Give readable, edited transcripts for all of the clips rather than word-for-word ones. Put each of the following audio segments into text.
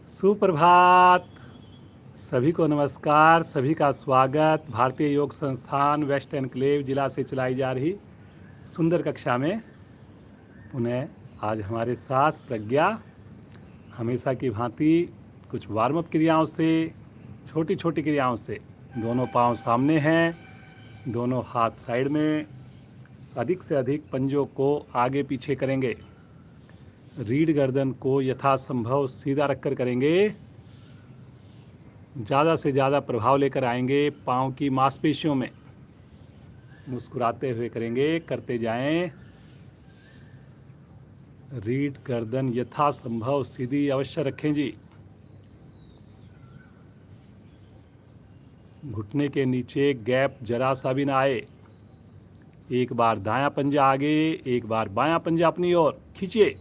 सुप्रभात। सभी को नमस्कार, सभी का स्वागत भारतीय योग संस्थान वेस्ट एनक्लेव जिला से चलाई जा रही सुंदर कक्षा में। पुनः आज हमारे साथ प्रज्ञा हमेशा की भांति कुछ वार्म अप क्रियाओं से, छोटी छोटी क्रियाओं से। दोनों पांव सामने हैं, दोनों हाथ साइड में, अधिक से अधिक पंजों को आगे पीछे करेंगे। रीढ़ गर्दन को यथासंभव सीधा रखकर करेंगे। ज़्यादा से ज़्यादा प्रभाव लेकर आएंगे पाँव की मांसपेशियों में। मुस्कुराते हुए करेंगे, करते जाएं। रीढ़ गर्दन यथासंभव सीधी अवश्य रखें जी। घुटने के नीचे गैप जरा सा भी ना आए। एक बार दायां पंजा आगे, एक बार बायां पंजा अपनी ओर खींचिए।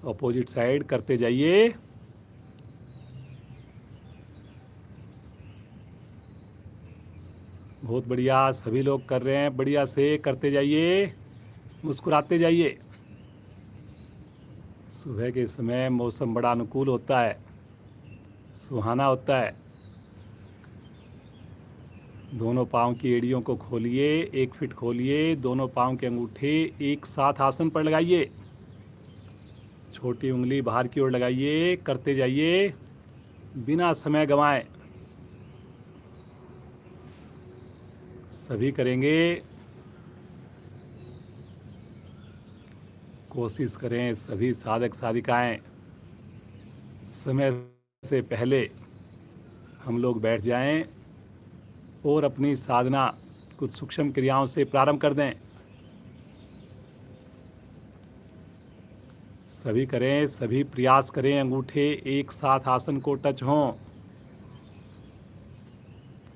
अपोजिट साइड करते जाइए। बहुत बढ़िया, सभी लोग कर रहे हैं, बढ़िया से करते जाइए, मुस्कुराते जाइए। सुबह के समय मौसम बड़ा अनुकूल होता है, सुहाना होता है। दोनों पाँव की एड़ियों को खोलिए, 1 फीट खोलिए। दोनों पाँव के अंगूठे एक साथ आसन पर लगाइए। छोटी उंगली बाहर की ओर लगाइए, करते जाइए बिना समय गंवाए। सभी करेंगे। कोशिश करें सभी साधक साधिकाएं समय से पहले हम लोग बैठ जाएं और अपनी साधना कुछ सूक्ष्म क्रियाओं से प्रारंभ कर दें। सभी करें, सभी प्रयास करें, अंगूठे एक साथ आसन को टच हों।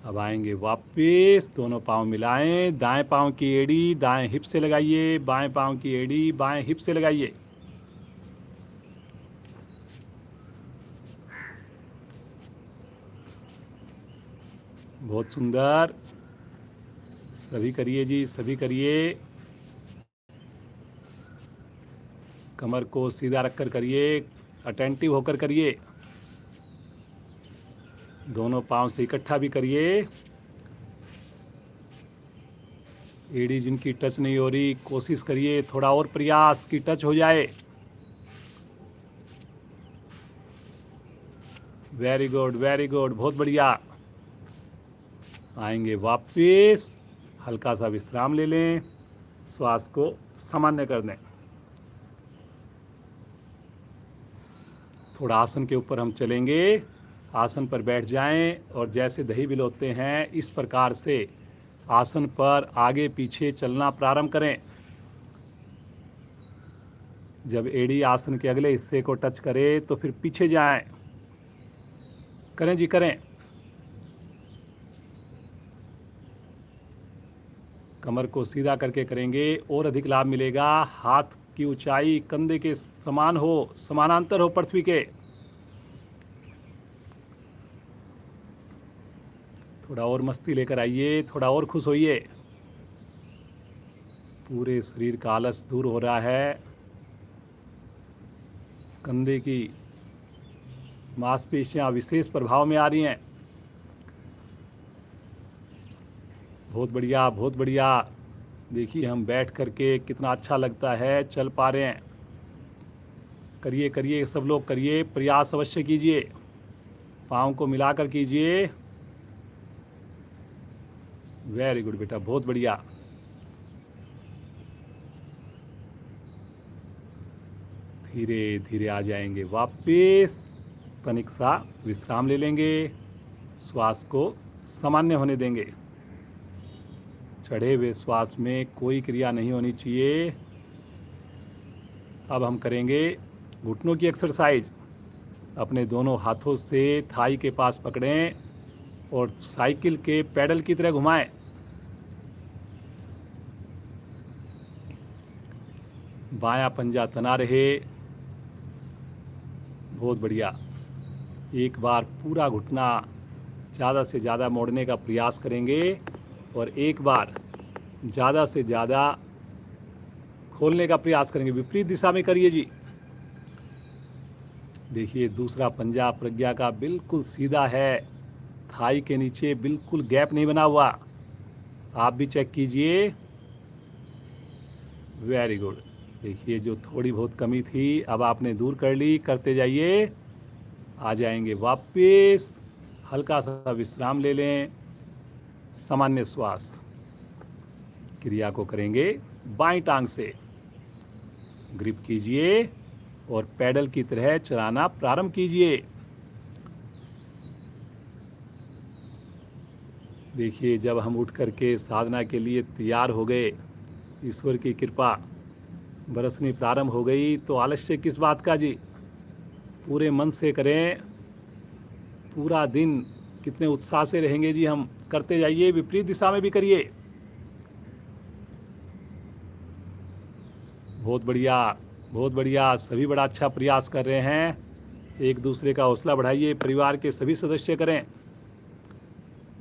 अब आएंगे वापस, दोनों पाँव मिलाएं। दाएं पाँव की एड़ी दाएं हिप से लगाइए, बाएं पाँव की एड़ी बाएं हिप से लगाइए। बहुत सुंदर, सभी करिए जी, सभी करिए। कमर को सीधा रखकर करिए, अटेंटिव होकर करिए। दोनों पाँव से इकट्ठा भी करिए। एड़ी जिनकी टच नहीं हो रही, कोशिश करिए थोड़ा और प्रयास की टच हो जाए। वेरी गुड, वेरी गुड, बहुत बढ़िया। आएंगे वापस, हल्का सा विश्राम ले लें, श्वास को सामान्य कर दें। थोड़ा आसन के ऊपर हम चलेंगे। आसन पर बैठ जाएं और जैसे दही बिलोते हैं इस प्रकार से आसन पर आगे पीछे चलना प्रारंभ करें। जब एड़ी आसन के अगले हिस्से को टच करे तो फिर पीछे जाएं। करें जी, करें। कमर को सीधा करके करेंगे और अधिक लाभ मिलेगा। हाथ की ऊंचाई कंधे के समान हो, समानांतर हो पृथ्वी के। थोड़ा और मस्ती लेकर आइए, थोड़ा और खुश होइए। पूरे शरीर का आलस दूर हो रहा है। कंधे की मांसपेशियां विशेष प्रभाव में आ रही हैं। बहुत बढ़िया, बहुत बढ़िया। देखिए हम बैठ करके कितना अच्छा लगता है, चल पा रहे हैं। करिए करिए, सब लोग करिए, प्रयास अवश्य कीजिए। पाँव को मिलाकर कीजिए। वेरी गुड बेटा, बहुत बढ़िया। धीरे धीरे आ जाएंगे वापस, तनिक सा विश्राम ले लेंगे, श्वास को सामान्य होने देंगे। चढ़े हुए श्वास में कोई क्रिया नहीं होनी चाहिए। अब हम करेंगे घुटनों की एक्सरसाइज। अपने दोनों हाथों से थाई के पास पकड़ें और साइकिल के पैडल की तरह घुमाएं। बायां पंजा तना रहे। बहुत बढ़िया। एक बार पूरा घुटना ज़्यादा से ज़्यादा मोड़ने का प्रयास करेंगे और एक बार ज़्यादा से ज़्यादा खोलने का प्रयास करेंगे। विपरीत दिशा में करिए जी। देखिए दूसरा पंजा प्रज्ञा का बिल्कुल सीधा है, थाई के नीचे बिल्कुल गैप नहीं बना हुआ। आप भी चेक कीजिए। Very good. देखिए जो थोड़ी बहुत कमी थी अब आपने दूर कर ली। करते जाइए, आ जाएंगे वापस। हल्का सा विश्राम ले लें। सामान्य श्वास क्रिया को करेंगे बाईं टांग से। ग्रिप कीजिए और पैडल की तरह चलाना प्रारंभ कीजिए। देखिए जब हम उठ करके साधना के लिए तैयार हो गए, ईश्वर की कृपा बरसनी प्रारंभ हो गई, तो आलस्य किस बात का जी। पूरे मन से करें। पूरा दिन कितने उत्साह से रहेंगे जी हम। करते जाइए, विपरीत दिशा में भी करिए। बहुत बढ़िया, बहुत बढ़िया। सभी बड़ा अच्छा प्रयास कर रहे हैं। एक दूसरे का हौसला बढ़ाइए। परिवार के सभी सदस्य करें।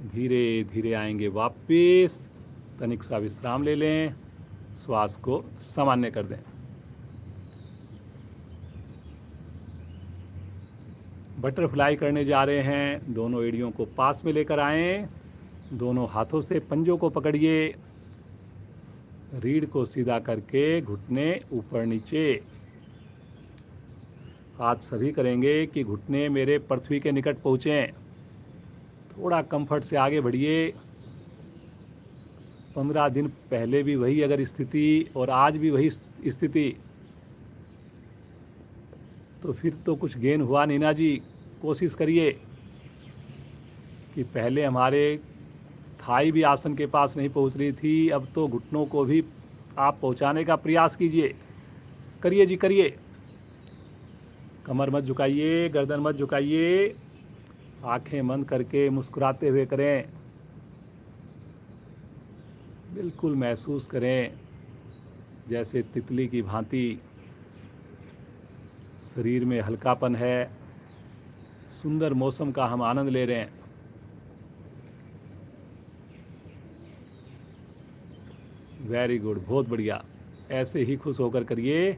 धीरे धीरे आएंगे वापस। तनिक सा विश्राम ले लें। श्वास को सामान्य कर दें। बटरफ्लाई करने जा रहे हैं। दोनों एड़ियों को पास में लेकर आएं। दोनों हाथों से पंजों को पकड़िए। रीढ़ को सीधा करके घुटने ऊपर नीचे। हाथ सभी करेंगे कि घुटने मेरे पृथ्वी के निकट पहुँचें। थोड़ा कंफर्ट से आगे बढ़िए। 15 दिन पहले भी वही अगर स्थिति और आज भी वही स्थिति, तो फिर तो कुछ गेन हुआ नहीं ना जी। कोशिश करिए कि पहले हमारे थाई भी आसन के पास नहीं पहुंच रही थी, अब तो घुटनों को भी आप पहुंचाने का प्रयास कीजिए। करिए जी, करिए। कमर मत झुकाइए, गर्दन मत झुकाइए। आंखें बंद करके मुस्कुराते हुए करें। बिल्कुल महसूस करें जैसे तितली की भांति शरीर में हल्कापन है। सुंदर मौसम का हम आनंद ले रहे हैं। वेरी गुड, बहुत बढ़िया। ऐसे ही खुश होकर करिए।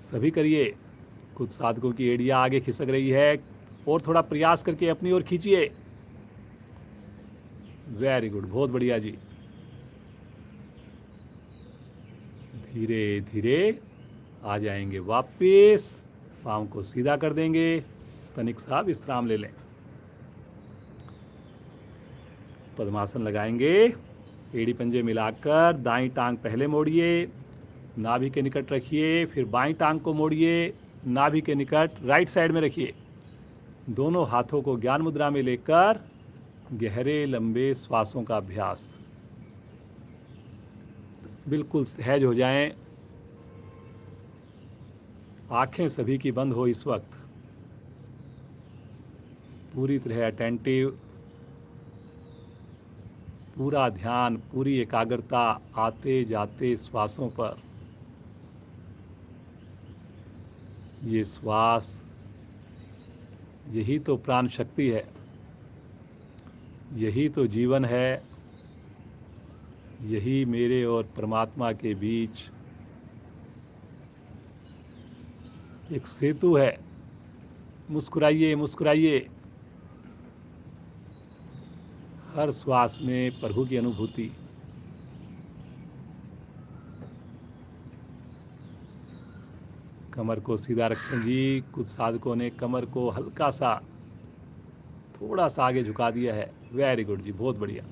सभी करिए। कुछ साधकों की एड़ियाँ आगे खिसक रही है, और थोड़ा प्रयास करके अपनी ओर खींचिए। वेरी गुड, बहुत बढ़िया जी। धीरे धीरे आ जाएंगे वापस। पाँव को सीधा कर देंगे। तनिक सा विश्राम ले लें। पद्मासन लगाएंगे। एड़ी पंजे मिलाकर दाईं टांग पहले मोड़िए, नाभि के निकट रखिए। फिर बाईं टांग को मोड़िए, नाभि के निकट राइट साइड में रखिए। दोनों हाथों को ज्ञान मुद्रा में लेकर गहरे लंबे श्वासों का अभ्यास। बिल्कुल सहज हो जाएं। आंखें सभी की बंद हो इस वक्त। पूरी तरह अटेंटिव, पूरा ध्यान, पूरी एकाग्रता आते जाते श्वासों पर। ये श्वास, यही तो प्राण शक्ति है, यही तो जीवन है, यही मेरे और परमात्मा के बीच एक सेतु है। मुस्कुराइए, मुस्कुराइए। हर श्वास में प्रभु की अनुभूति। कमर को सीधा रखें जी। कुछ साधकों ने कमर को हल्का सा थोड़ा सा आगे झुका दिया है। वेरी गुड जी, बहुत बढ़िया।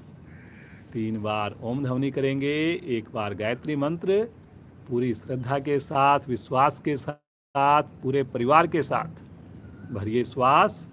3 बार ओम ध्वनि करेंगे, 1 बार गायत्री मंत्र। पूरी श्रद्धा के साथ, विश्वास के साथ, पूरे परिवार के साथ भरिए श्वास।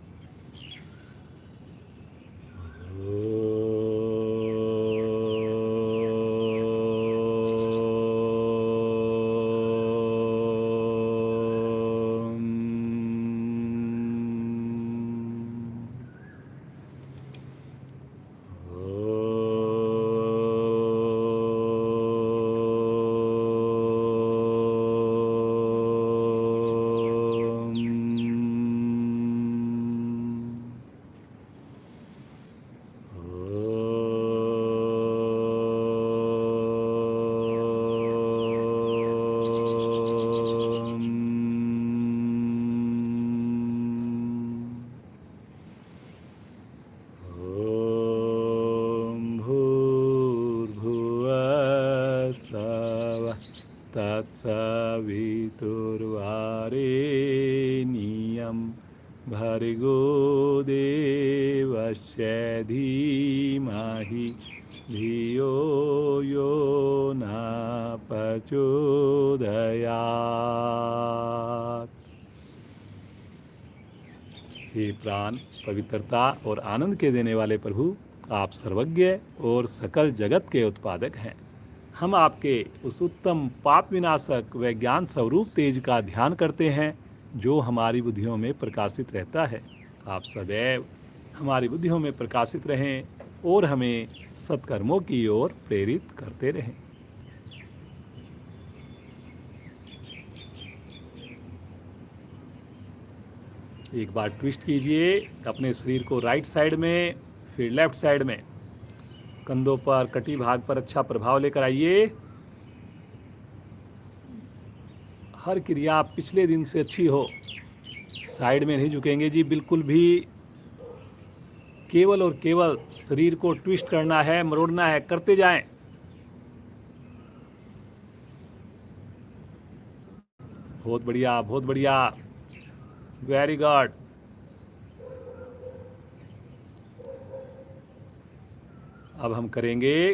भर्गोदेवस्य भर्गो देवस्य धीमहि धियो यो न प्रचोदयात्। हे प्राण, पवित्रता और आनंद के देने वाले प्रभु, आप सर्वज्ञ और सकल जगत के उत्पादक हैं। हम आपके उस उत्तम पाप विनाशक व ज्ञान स्वरूप तेज का ध्यान करते हैं जो हमारी बुद्धियों में प्रकाशित रहता है। आप सदैव हमारी बुद्धियों में प्रकाशित रहें और हमें सत्कर्मों की ओर प्रेरित करते रहें। एक बार ट्विस्ट कीजिए अपने शरीर को राइट साइड में, फिर लेफ्ट साइड में, कंधों पर, कटी भाग पर अच्छा प्रभाव लेकर आइए। हर क्रिया पिछले दिन से अच्छी हो। साइड में नहीं झुकेंगे जी बिल्कुल भी। केवल और केवल शरीर को ट्विस्ट करना है, मरोड़ना है, करते जाएं। बहुत बढ़िया, बहुत बढ़िया, वेरी गुड। अब हम करेंगे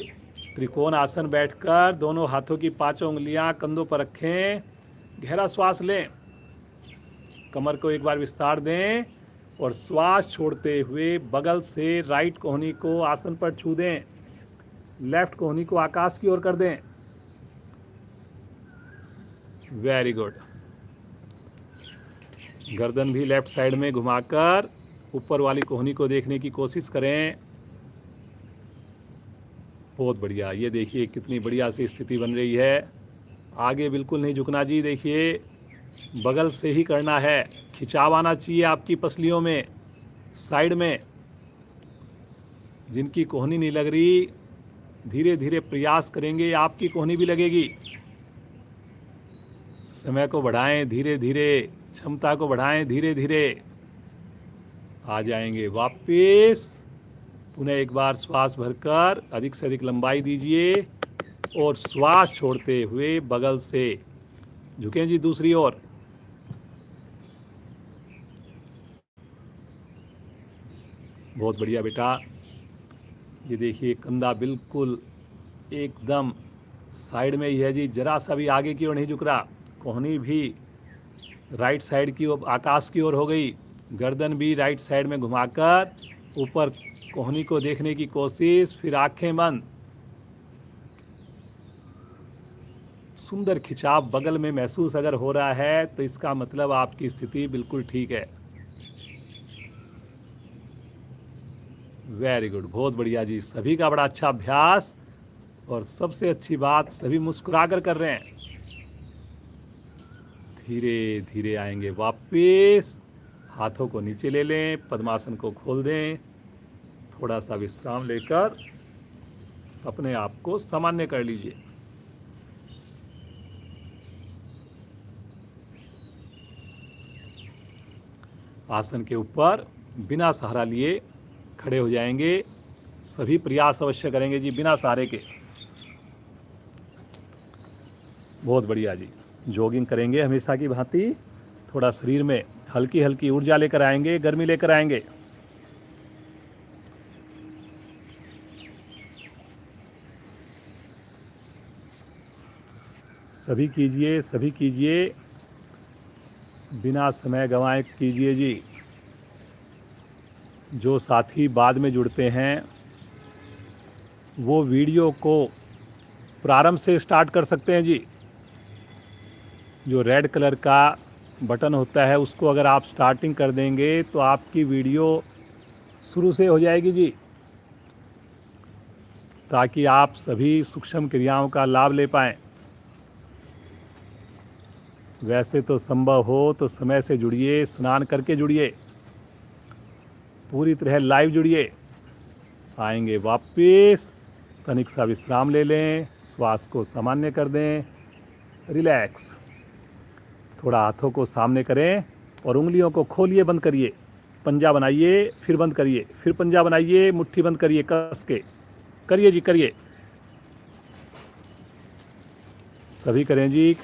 त्रिकोण आसन। बैठकर दोनों हाथों की पांचों उंगलियां कंधों पर रखें, गहरा श्वास लें, कमर को एक बार विस्तार दें और श्वास छोड़ते हुए बगल से राइट कोहनी को आसन पर छू दें, लेफ्ट कोहनी को आकाश की ओर कर दें। Very good. गर्दन भी लेफ्ट साइड में घुमाकर ऊपर वाली कोहनी को देखने की कोशिश करें। बहुत बढ़िया। ये देखिए कितनी बढ़िया सी स्थिति बन रही है। आगे बिल्कुल नहीं झुकना जी। देखिए बगल से ही करना है। खिंचाव आना चाहिए आपकी पसलियों में, साइड में। जिनकी कोहनी नहीं लग रही, धीरे धीरे प्रयास करेंगे आपकी कोहनी भी लगेगी। समय को बढ़ाएं धीरे धीरे, क्षमता को बढ़ाएं धीरे धीरे। आ जाएंगे वापस। पुनः एक बार श्वास भरकर अधिक से अधिक लंबाई दीजिए और श्वास छोड़ते हुए बगल से झुकें जी दूसरी ओर। बहुत बढ़िया बेटा। ये देखिए कंधा बिल्कुल एकदम साइड में ही है जी, जरा सा भी आगे की ओर नहीं झुक रहा। कोहनी भी राइट साइड की ओर, आकाश की ओर हो गई। गर्दन भी राइट साइड में घुमाकर ऊपर कोहनी को देखने की कोशिश, फिर आंखें बंद। सुंदर खिंचाव बगल में महसूस अगर हो रहा है तो इसका मतलब आपकी स्थिति बिल्कुल ठीक है। वेरी गुड, बहुत बढ़िया जी। सभी का बड़ा अच्छा अभ्यास। और सबसे अच्छी बात, सभी मुस्कुराकर कर रहे हैं। धीरे धीरे आएंगे वापस। हाथों को नीचे ले लें, पद्मासन को खोल दें। थोड़ा सा विश्राम लेकर अपने आप को सामान्य कर लीजिए। आसन के ऊपर बिना सहारा लिए खड़े हो जाएंगे। सभी प्रयास अवश्य करेंगे जी बिना सहारे के। बहुत बढ़िया जी। जॉगिंग करेंगे हमेशा की भांति। थोड़ा शरीर में हल्की हल्की ऊर्जा लेकर आएंगे, गर्मी लेकर आएंगे। सभी कीजिए, सभी कीजिए, बिना समय गंवाए कीजिए जी। जो साथी बाद में जुड़ते हैं वो वीडियो को प्रारंभ से स्टार्ट कर सकते हैं जी। जो रेड कलर का बटन होता है उसको अगर आप स्टार्टिंग कर देंगे तो आपकी वीडियो शुरू से हो जाएगी जी, ताकि आप सभी सूक्ष्म क्रियाओं का लाभ ले पाएँ। वैसे तो संभव हो तो समय से जुड़िए, स्नान करके जुड़िए, पूरी तरह लाइव जुड़िए। आएंगे वापस, तनिक सा विश्राम ले लें, श्वास को सामान्य कर दें, रिलैक्स। थोड़ा हाथों को सामने करें और उंगलियों को खोलिए, बंद करिए। पंजा बनाइए, फिर बंद करिए, फिर पंजा बनाइए, मुट्ठी बंद करिए कस के। करिए जी, करिए। सभी करें जी।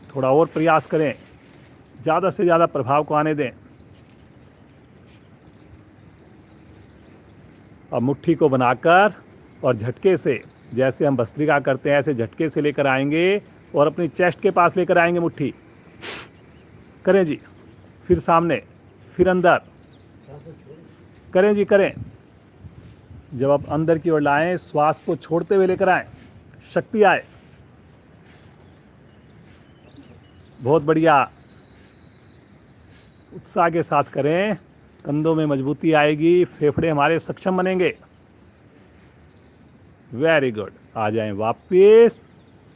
थोड़ा और प्रयास करें, ज़्यादा से ज़्यादा प्रभाव को आने दें। अब मुट्ठी को बनाकर और झटके से, जैसे हम भस्त्रिका करते हैं ऐसे झटके से लेकर आएंगे और अपनी चेस्ट के पास लेकर आएंगे मुट्ठी। करें जी, फिर सामने, फिर अंदर, करें जी करें। जब आप अंदर की ओर लाएं, श्वास को छोड़ते हुए लेकर आएं, शक्ति आए। बहुत बढ़िया, उत्साह के साथ करें, कंधों में मजबूती आएगी, फेफड़े हमारे सक्षम बनेंगे। Very good. आ जाएं वापस,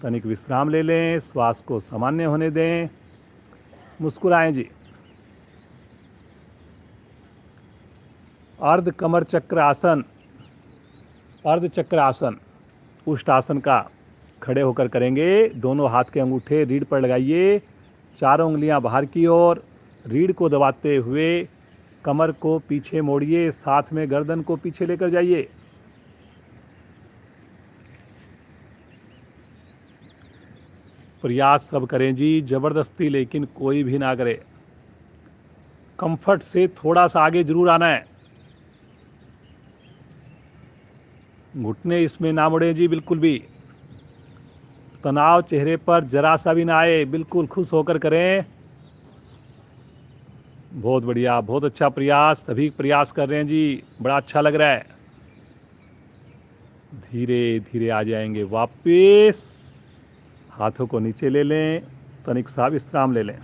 तनिक विश्राम ले लें, श्वास को सामान्य होने दें, मुस्कुराएं जी। अर्ध कमर चक्र आसन, अर्ध चक्र आसन, उष्ट आसन का खड़े होकर करेंगे। दोनों हाथ के अंगूठे रीढ़ पर लगाइए, चारों उंगलियां बाहर की ओर, रीढ़ को दबाते हुए कमर को पीछे मोड़िए, साथ में गर्दन को पीछे लेकर जाइए। प्रयास सब करें जी, जबरदस्ती लेकिन कोई भी ना करे। कंफर्ट से थोड़ा सा आगे जरूर आना है। घुटने इसमें ना मुड़े जी, बिल्कुल भी। तनाव चेहरे पर जरा सा भी ना आए, बिल्कुल खुश होकर करें। बहुत बढ़िया, बहुत अच्छा प्रयास, सभी प्रयास कर रहे हैं जी, बड़ा अच्छा लग रहा है। धीरे धीरे आ जाएंगे वापस, हाथों को नीचे ले लें, तनिक सा विश्राम ले लें,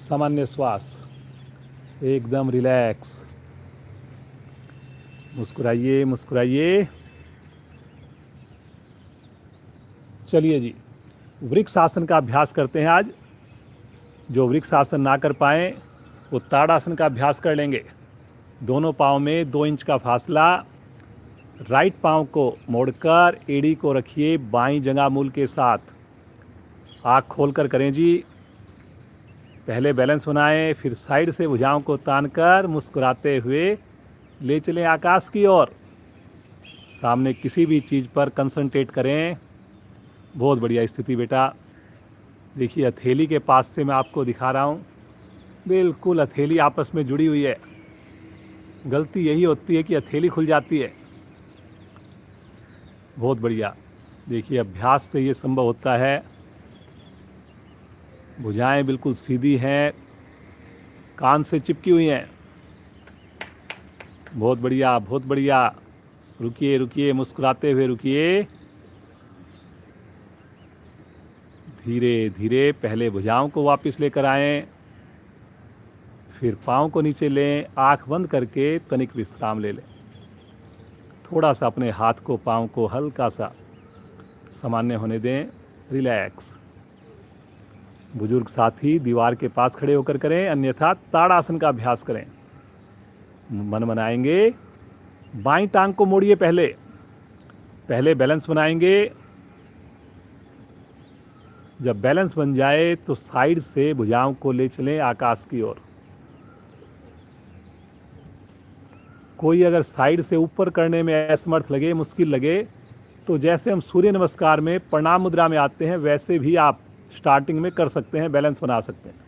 सामान्य श्वास, एकदम रिलैक्स। मुस्कुराइए मुस्कुराइए। चलिए जी, वृक्ष आसन का अभ्यास करते हैं आज। जो वृक्ष आसन ना कर पाएँ वो ताड़ासन का अभ्यास कर लेंगे। दोनों पाँव में 2 इंच का फासला, राइट पाँव को मोड़कर एड़ी को रखिए बाईं जंघा मूल के साथ। आँख खोलकर करें जी। पहले बैलेंस बनाएं, फिर साइड से भुजाओं को तानकर मुस्कुराते हुए ले चलें आकाश की ओर। सामने किसी भी चीज़ पर कंसंट्रेट करें। बहुत बढ़िया स्थिति बेटा। देखिए, हथेली के पास से मैं आपको दिखा रहा हूँ, बिल्कुल हथेली आपस में जुड़ी हुई है। गलती यही होती है कि हथेली खुल जाती है। बहुत बढ़िया। देखिए, अभ्यास से ये संभव होता है। भुजाएं बिल्कुल सीधी हैं, कान से चिपकी हुई हैं। बहुत बढ़िया, बहुत बढ़िया। रुकिए रुकिए, मुस्कुराते हुए रुकिए। धीरे धीरे पहले भुजाओं को वापस लेकर आएं, फिर पाँव को नीचे लें, आँख बंद करके तनिक विश्राम ले लें। थोड़ा सा अपने हाथ को, पाँव को हल्का सा सामान्य होने दें, रिलैक्स। बुजुर्ग साथी दीवार के पास खड़े होकर करें, अन्यथा ताड़ासन का अभ्यास करें। मन बनाएंगे, बाईं टांग को मोड़िए। पहले बैलेंस बनाएंगे। जब बैलेंस बन जाए तो साइड से भुजाओं को ले चलें आकाश की ओर। कोई अगर साइड से ऊपर करने में असमर्थ लगे, मुश्किल लगे, तो जैसे हम सूर्य नमस्कार में प्रणाम मुद्रा में आते हैं, वैसे भी आप स्टार्टिंग में कर सकते हैं, बैलेंस बना सकते हैं।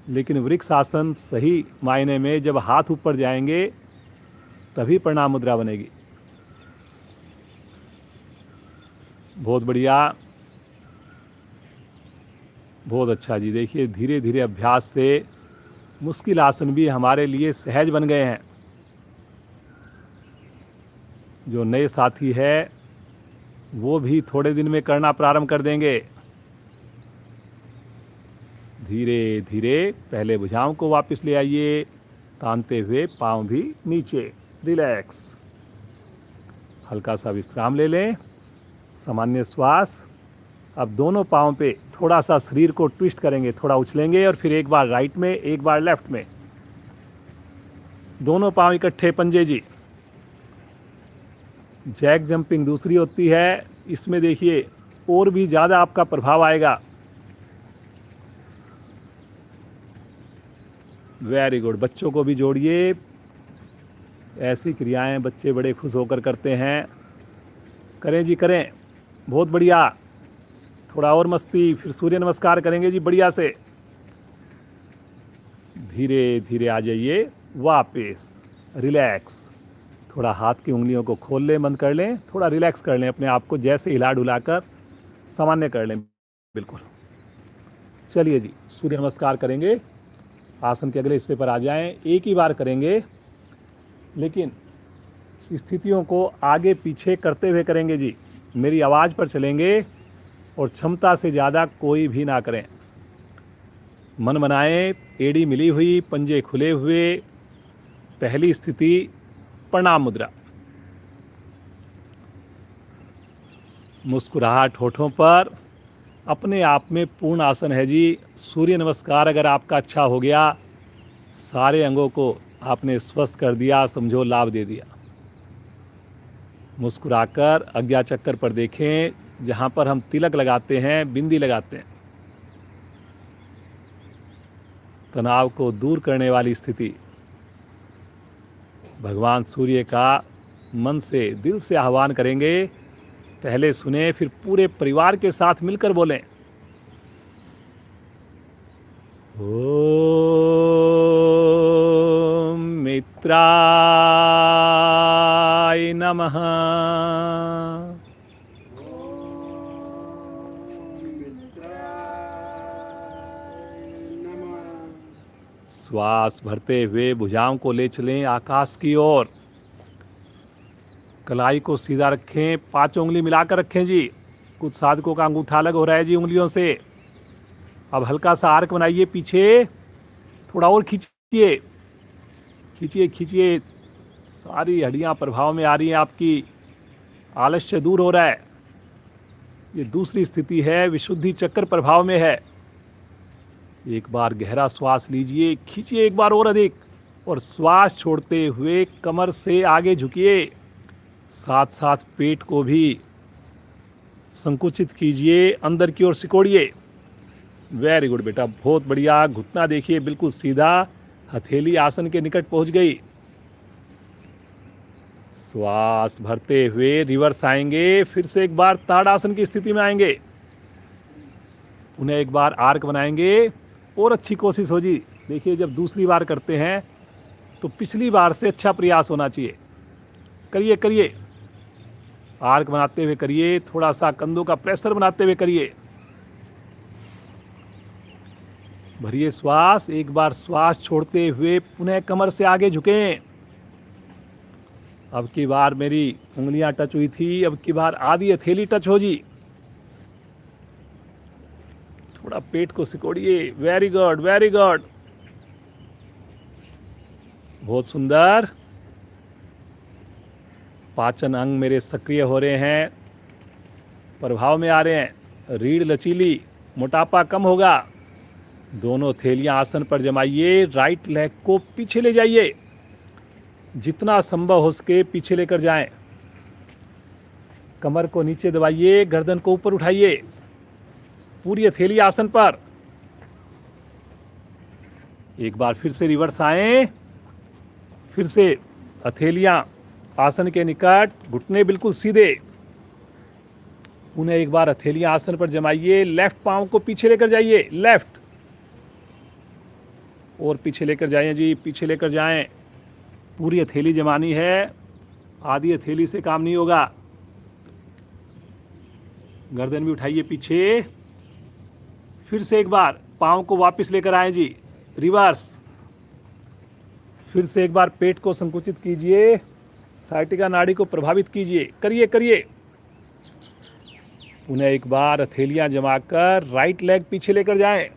लेकिन वृक्ष आसन सही मायने में जब हाथ ऊपर जाएंगे तभी प्रणाम मुद्रा बनेगी। बहुत बढ़िया, बहुत अच्छा जी। देखिए, धीरे धीरे अभ्यास से मुश्किल आसन भी हमारे लिए सहज बन गए हैं। जो नए साथी है वो भी थोड़े दिन में करना प्रारंभ कर देंगे। धीरे धीरे पहले भुजाओं को वापस ले आइए, तानते हुए पाँव भी नीचे, रिलैक्स। हल्का सा विश्राम ले लें, सामान्य श्वास। अब दोनों पाँव पे थोड़ा सा शरीर को ट्विस्ट करेंगे, थोड़ा उछलेंगे और फिर एक बार राइट में, एक बार लेफ्ट में। दोनों पाँव इकट्ठे, पंजे जी। जैक जंपिंग दूसरी होती है, इसमें देखिए और भी ज़्यादा आपका प्रभाव आएगा। Very good. बच्चों को भी जोड़िए। ऐसी क्रियाएं बच्चे बड़े खुश होकर करते हैं। करें जी करें, बहुत बढ़िया। थोड़ा और मस्ती, फिर सूर्य नमस्कार करेंगे जी बढ़िया से। धीरे धीरे आ जाइए वापस, रिलैक्स। थोड़ा हाथ की उंगलियों को खोल लें, बंद कर लें, थोड़ा रिलैक्स कर लें अपने आप को, जैसे हिला डुलाकर सामान्य कर लें बिल्कुल। चलिए जी, सूर्य नमस्कार करेंगे। आसन के अगले हिस्से पर आ जाएं। एक ही बार करेंगे, लेकिन स्थितियों को आगे पीछे करते हुए करेंगे जी। मेरी आवाज़ पर चलेंगे और क्षमता से ज़्यादा कोई भी ना करें। मन बनाएं, एड़ी मिली हुई, पंजे खुले हुए। पहली स्थिति प्रणाम मुद्रा। मुस्कुराहट होठों पर। अपने आप में पूर्ण आसन है जी। सूर्य नमस्कार अगर आपका अच्छा हो गया, सारे अंगों को आपने स्वस्थ कर दिया, समझो लाभ दे दिया। मुस्कुराकर आज्ञा चक्कर पर देखें, जहाँ पर हम तिलक लगाते हैं, बिंदी लगाते हैं। तनाव को दूर करने वाली स्थिति। भगवान सूर्य का मन से, दिल से आह्वान करेंगे। पहले सुने, फिर पूरे परिवार के साथ मिलकर बोलें। ओम मित्राय नमः। श्वास भरते हुए भुजाओं को ले चलें आकाश की ओर। कलाई को सीधा रखें, पांचों उंगली मिलाकर रखें जी। कुछ साधकों का अंगूठा अलग हो रहा है जी उंगलियों से। अब हल्का सा आर्क बनाइए पीछे, थोड़ा और खींचिए, खींचिए खींचिए। सारी हड्डियां प्रभाव में आ रही हैं आपकी, आलस्य दूर हो रहा है। ये दूसरी स्थिति है, विशुद्धि चक्र प्रभाव में है। एक बार गहरा श्वास लीजिए, खींचिए एक बार और अधिक, और श्वास छोड़ते हुए कमर से आगे झुकिए। साथ साथ पेट को भी संकुचित कीजिए, अंदर की ओर सिकोड़िए। वेरी गुड बेटा, बहुत बढ़िया। घुटना देखिए बिल्कुल सीधा, हथेली आसन के निकट पहुंच गई। श्वास भरते हुए रिवर्स आएंगे, फिर से एक बार ताड़ासन की स्थिति में आएंगे। उन्हें एक बार आर्क बनाएंगे, और अच्छी कोशिश हो जी। देखिए, जब दूसरी बार करते हैं तो पिछली बार से अच्छा प्रयास होना चाहिए। करिए करिए, आर्क बनाते हुए करिए, थोड़ा सा कंधों का प्रेशर बनाते हुए करिए। भरिए श्वास, एक बार श्वास छोड़ते हुए पुनः कमर से आगे झुकें। अब की बार मेरी उंगलियां टच हुई थी, अब की बार आधी हथेली टच हो जी। थोड़ा पेट को सिकोड़िए। वेरी गुड वेरी गुड, बहुत सुंदर। पाचन अंग मेरे सक्रिय हो रहे हैं, प्रभाव में आ रहे हैं। रीढ़ लचीली, मोटापा कम होगा। दोनों थैलियां आसन पर जमाइए। राइट लेग को पीछे ले जाइए, जितना संभव हो सके पीछे लेकर जाएं। कमर को नीचे दबाइए, गर्दन को ऊपर उठाइए। पूरी हथेली आसन पर। एक बार फिर से रिवर्स आएं, फिर से हथेलियां आसन के निकट, घुटने बिल्कुल सीधे। पुनः एक बार हथेलियां आसन पर जमाइए। लेफ्ट पांव को पीछे लेकर जाइए, लेफ्ट, और पीछे लेकर जाएं जी, पीछे लेकर जाएं। पूरी हथेली जमानी है, आधी हथेली से काम नहीं होगा। गर्दन भी उठाइए पीछे। फिर से एक बार पांव को वापस लेकर आएं जी, रिवर्स। फिर से एक बार पेट को संकुचित कीजिए, साइटिका नाड़ी को प्रभावित कीजिए। करिए करिए। पुनः एक बार हथेलियां जमाकर राइट लेग पीछे लेकर जाएं।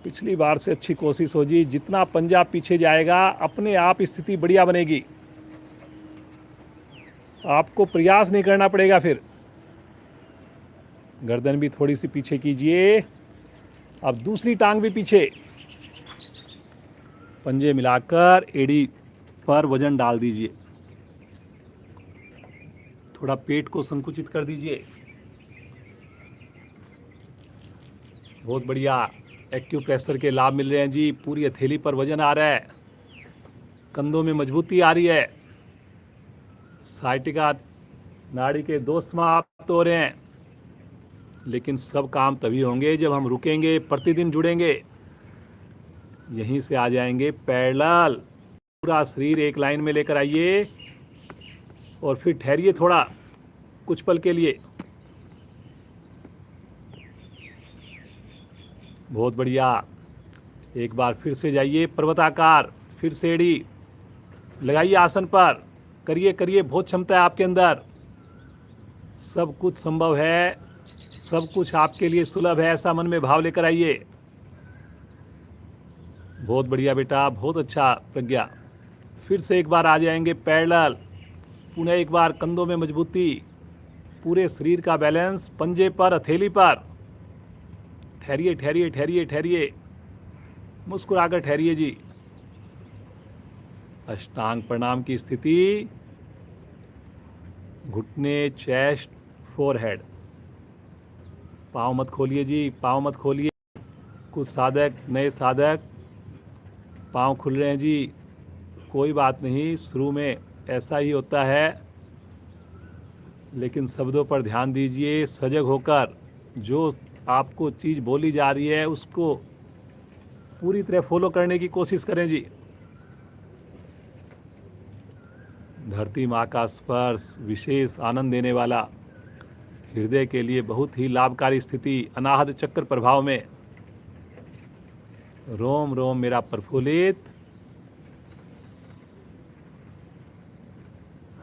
पिछली बार से अच्छी कोशिश हो जी। जितना पंजा पीछे जाएगा, अपने आप स्थिति बढ़िया बनेगी। आपको प्रयास नहीं करना पड़ेगा। फिर गर्दन भी थोड़ी सी पीछे कीजिए। अब दूसरी टांग भी पीछे। पंजे मिलाकर एड़ी पर वजन डाल दीजिए। थोड़ा पेट को संकुचित कर दीजिए। बहुत बढ़िया, एक्यूप्रेशर के लाभ मिल रहे हैं जी। पूरी हथेली पर वजन आ रहा है, कंधों में मजबूती आ रही है। साइटिका नाड़ी के दोष समाप्त हो रहे हैं। लेकिन सब काम तभी होंगे जब हम रुकेंगे, प्रतिदिन जुड़ेंगे। यहीं से आ जाएंगे पैरेलल। पूरा शरीर एक लाइन में लेकर आइए और फिर ठहरिए थोड़ा, कुछ पल के लिए। बहुत बढ़िया। एक बार फिर से जाइए पर्वताकार, फिर से एड़ी लगाइए आसन पर। करिए करिए, बहुत क्षमता है आपके अंदर। सब कुछ संभव है, सब कुछ आपके लिए सुलभ है, ऐसा मन में भाव लेकर आइए। बहुत बढ़िया बेटा, बहुत अच्छा प्रज्ञा। फिर से एक बार आ जाएंगे पैरेलल। पुनः एक बार कंधों में मजबूती, पूरे शरीर का बैलेंस, पंजे पर, हथेली पर। ठहरिए ठहरिए ठहरिए ठहरिए, मुस्कुराकर ठहरिए जी। अष्टांग प्रणाम की स्थिति, घुटने, चेस्ट, फोरहेड। पाँव मत खोलिए जी, पाँव मत खोलिए। कुछ साधक, नए साधक, पाँव खुल रहे हैं जी, कोई बात नहीं, शुरू में ऐसा ही होता है, लेकिन शब्दों पर ध्यान दीजिए सजग होकर। जो आपको चीज़ बोली जा रही है उसको पूरी तरह फॉलो करने की कोशिश करें जी। धरती माँ का स्पर्श विशेष आनंद देने वाला, हृदय के लिए बहुत ही लाभकारी स्थिति। अनाहत चक्र प्रभाव में रोम रोम मेरा प्रफुल्लित।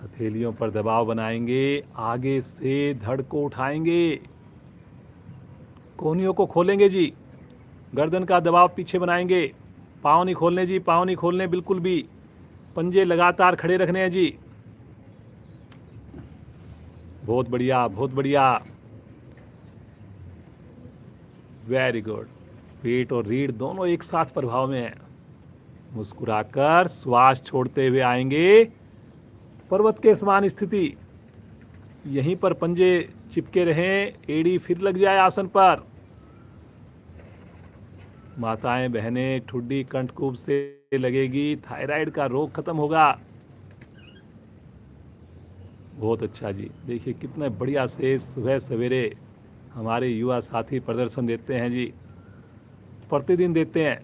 हथेलियों पर दबाव बनाएंगे, आगे से धड़ को उठाएंगे, कोहनियों को खोलेंगे जी, गर्दन का दबाव पीछे बनाएंगे। पाँव नहीं खोलने जी, पाँव नहीं खोलने बिल्कुल भी। पंजे लगातार खड़े रखने हैं जी। बहुत बढ़िया, बहुत बढ़िया, वेरी गुड। पेट और रीढ़ दोनों एक साथ प्रभाव में है। मुस्कुराकर श्वास छोड़ते हुए आएंगे पर्वत के समान स्थिति। यहीं पर पंजे चिपके रहें, एड़ी फिर लग जाए आसन पर। माताएं बहनें, ठुड्डी कंठकूप से लगेगी, थायराइड का रोग खत्म होगा। बहुत अच्छा जी। देखिए कितने बढ़िया से सुबह सवेरे हमारे युवा साथी प्रदर्शन देते हैं जी, प्रतिदिन देते हैं,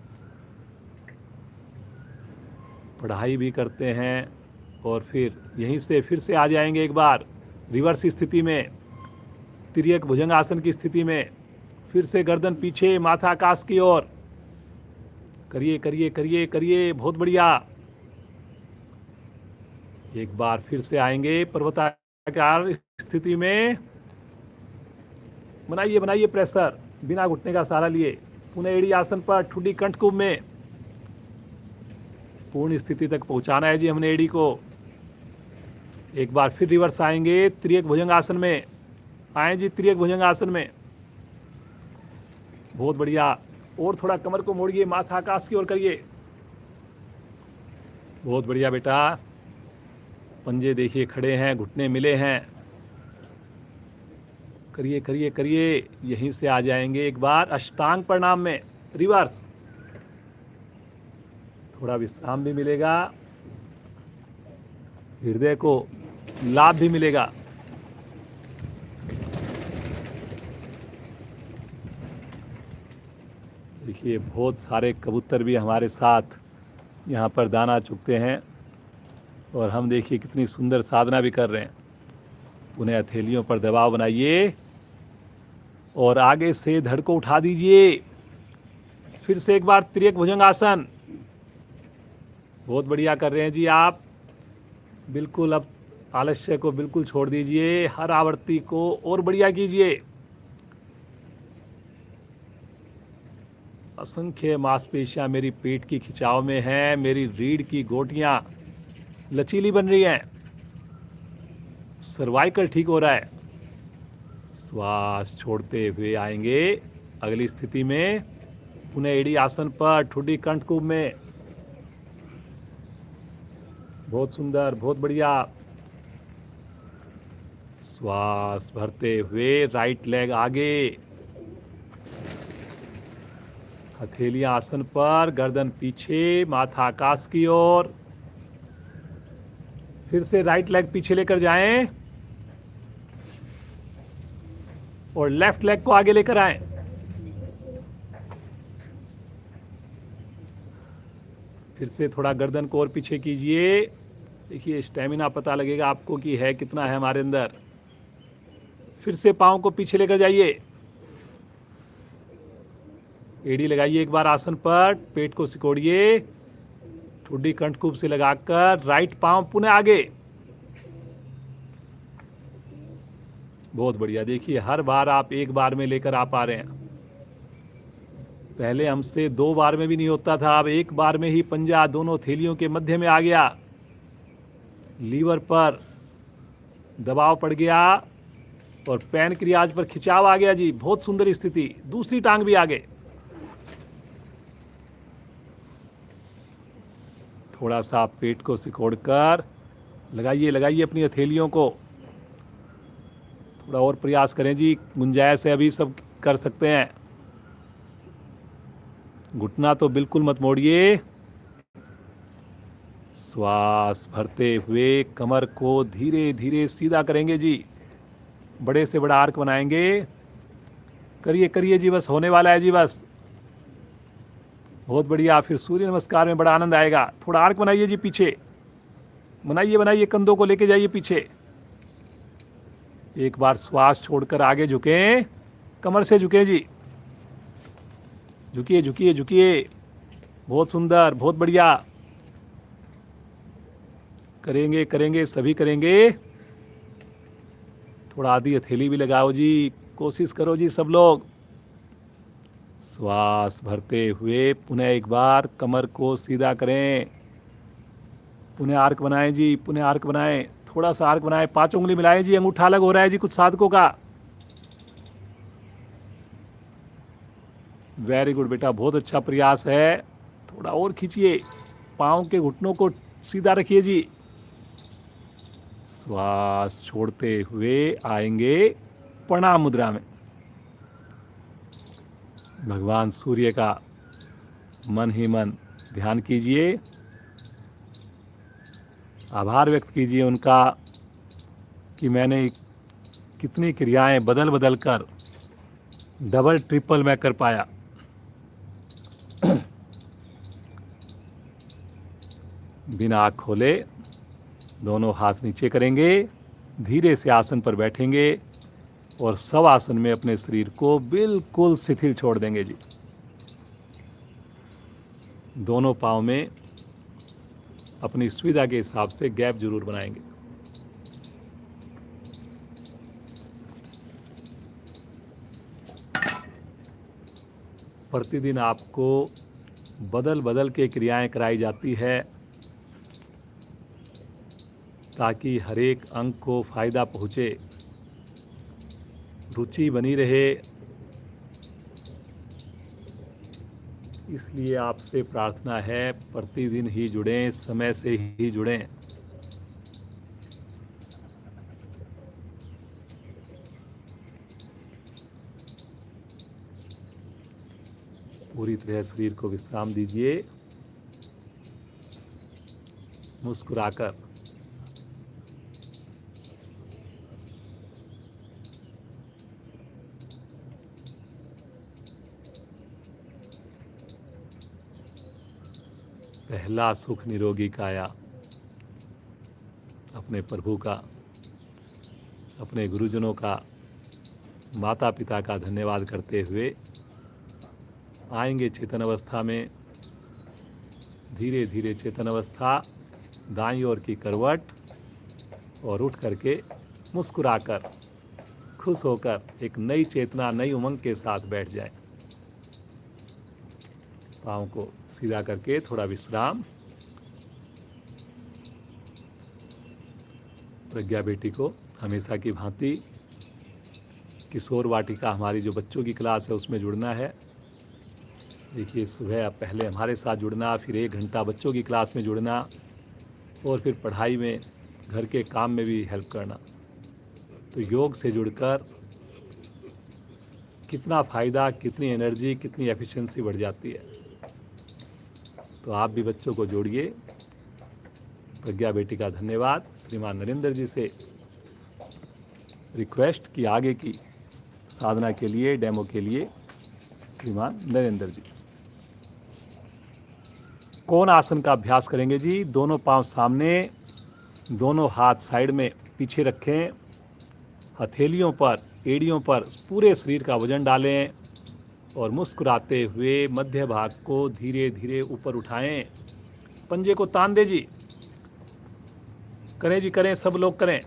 पढ़ाई भी करते हैं। और फिर यहीं से फिर से आ जाएंगे एक बार रिवर्स स्थिति में, तिर्यक भुजंग आसन की स्थिति में। फिर से गर्दन पीछे, माथा आकाश की ओर। करिए करिए करिए करिए, बहुत बढ़िया। एक बार फिर से आएंगे पर्वताकार स्थिति में। बनाइए बनाइए प्रेशर, बिना घुटने का सहारा लिए। पुनः एड़ी आसन पर, ठुड्डी कंठकूप में। पूर्ण स्थिति तक पहुंचाना है जी हमने एड़ी को। एक बार फिर रिवर्स आएंगे तिर्यक भुजंग आसन में। आए जी तिर्यक भुजंग आसन में। बहुत बढ़िया। और थोड़ा कमर को मोड़िए, माथा आकाश की ओर करिए। बहुत बढ़िया बेटा। पंजे देखिए खड़े हैं, घुटने मिले हैं। करिए करिए करिए। यहीं से आ जाएंगे एक बार अष्टांग प्रणाम में, रिवर्स। थोड़ा विश्राम भी मिलेगा, हृदय को लाभ भी मिलेगा। देखिए बहुत सारे कबूतर भी हमारे साथ यहाँ पर दाना चुगते हैं, और हम देखिए कितनी सुंदर साधना भी कर रहे हैं। उन्हें हथेलियों पर दबाव बनाइए और आगे से धड़ को उठा दीजिए। फिर से एक बार तिर्यक भुजंग आसन। बहुत बढ़िया कर रहे हैं जी आप। बिल्कुल अब आलस्य को बिल्कुल छोड़ दीजिए, हर आवृत्ति को और बढ़िया कीजिए। असंख्य मांसपेशियां मेरी पेट की खिंचाव में हैं, मेरी रीढ़ की गोटियां लचीली बन रही हैं, सर्वाइकल ठीक हो रहा है। श्वास छोड़ते हुए आएंगे अगली स्थिति में, पुनः एड़ी आसन पर, ठुड्डी कंठकूप में। बहुत सुंदर, बहुत बढ़िया। श्वास भरते हुए राइट लेग आगे, हथेलियां आसन पर, गर्दन पीछे, माथा आकाश की ओर। फिर से राइट लेग पीछे लेकर जाएं। और लेफ्ट लेग को आगे लेकर आए। फिर से थोड़ा गर्दन को और पीछे कीजिए। देखिए स्टेमिना पता लगेगा आपको कि है कितना है हमारे अंदर। फिर से पाँव को पीछे लेकर जाइए, एड़ी लगाइए एक बार आसन पर, पेट को सिकोड़िए, ठुड्डी कंठकूप से लगाकर राइट पाँव पुनः आगे। बहुत बढ़िया। देखिए हर बार आप एक बार में लेकर आ पा रहे हैं। पहले हमसे 2 बार में भी नहीं होता था, अब एक बार में ही पंजा दोनों थैलियों के मध्य में आ गया। लीवर पर दबाव पड़ गया और पैनक्रियाज पर खिंचाव आ गया जी। बहुत सुंदर स्थिति। दूसरी टांग भी आगे। थोड़ा सा पेट को सिकोड़कर लगाइए लगाइए अपनी हथेलियों को। थोड़ा और प्रयास करें जी, गुंजाइश है, अभी सब कर सकते हैं। घुटना तो बिल्कुल मत मोड़िए। श्वास भरते हुए कमर को धीरे धीरे सीधा करेंगे जी। बड़े से बड़ा आर्क बनाएंगे। करिए करिए जी, बस होने वाला है जी, बस। बहुत बढ़िया। फिर सूर्य नमस्कार में बड़ा आनंद आएगा। थोड़ा आर्क बनाइए जी, पीछे बनाइए बनाइए, कंधों को लेके जाइए पीछे। एक बार श्वास छोड़कर आगे झुकें, कमर से झुकें जी। झुकिए झुकिए झुकिए। बहुत सुंदर, बहुत बढ़िया। करेंगे करेंगे, सभी करेंगे। थोड़ा आधी हथेली भी लगाओ जी, कोशिश करो जी सब लोग। श्वास भरते हुए पुनः एक बार कमर को सीधा करें। पुनः आर्क बनाएं जी, पुनः आर्क बनाएं। थोड़ा सा आर्क बनाएं, 5 उंगली मिलाएं जी। अंगूठा अलग हो रहा है जी कुछ साधकों का। वेरी गुड बेटा, बहुत अच्छा प्रयास है। थोड़ा और खींचिए, पाँव के घुटनों को सीधा रखिए जी। श्वास छोड़ते हुए आएंगे प्रणाम मुद्रा में। भगवान सूर्य का मन ही मन ध्यान कीजिए। आभार व्यक्त कीजिए उनका कि मैंने कितनी क्रियाएं बदल बदल कर डबल ट्रिपल मैं कर पाया। बिना आँख खोले दोनों हाथ नीचे करेंगे, धीरे से आसन पर बैठेंगे और सब आसन में अपने शरीर को बिल्कुल शिथिल छोड़ देंगे जी। दोनों पाँव में अपनी सुविधा के हिसाब से गैप जरूर बनाएंगे। प्रतिदिन आपको बदल बदल के क्रियाएं कराई जाती है ताकि हर एक अंग को फायदा पहुँचे, रुचि बनी रहे। इसलिए आपसे प्रार्थना है प्रतिदिन ही जुड़ें, समय से ही जुड़ें। पूरी तरह शरीर को विश्राम दीजिए, मुस्कुराकर। पहला सुख निरोगी काया अपने प्रभु का, अपने गुरुजनों का, माता पिता का धन्यवाद करते हुए आएंगे चेतन अवस्था में। धीरे धीरे चेतन अवस्था, दाईं ओर की करवट, और उठ करके मुस्कुराकर, खुश होकर एक नई चेतना, नई उमंग के साथ बैठ जाए। पाँव को सीधा करके थोड़ा विश्राम। प्रज्ञा बेटी को हमेशा की भांति किशोर वाटिका, हमारी जो बच्चों की क्लास है, उसमें जुड़ना है। देखिए सुबह पहले हमारे साथ जुड़ना, फिर 1 घंटा बच्चों की क्लास में जुड़ना, और फिर पढ़ाई में, घर के काम में भी हेल्प करना। तो योग से जुड़कर कितना फ़ायदा, कितनी एनर्जी, कितनी एफिशिएंसी बढ़ जाती है। तो आप भी बच्चों को जोड़िए। प्रज्ञा बेटी का धन्यवाद। श्रीमान नरेंद्र जी से रिक्वेस्ट कि आगे की साधना के लिए, डेमो के लिए श्रीमान नरेंद्र जी। कौन आसन का अभ्यास करेंगे जी? दोनों पांव सामने, दोनों हाथ साइड में पीछे रखें, हथेलियों पर, एड़ियों पर पूरे शरीर का वजन डालें और मुस्कुराते हुए मध्य भाग को धीरे धीरे ऊपर उठाएं। पंजे को तान दे जी। करें जी, करें, सब लोग करें।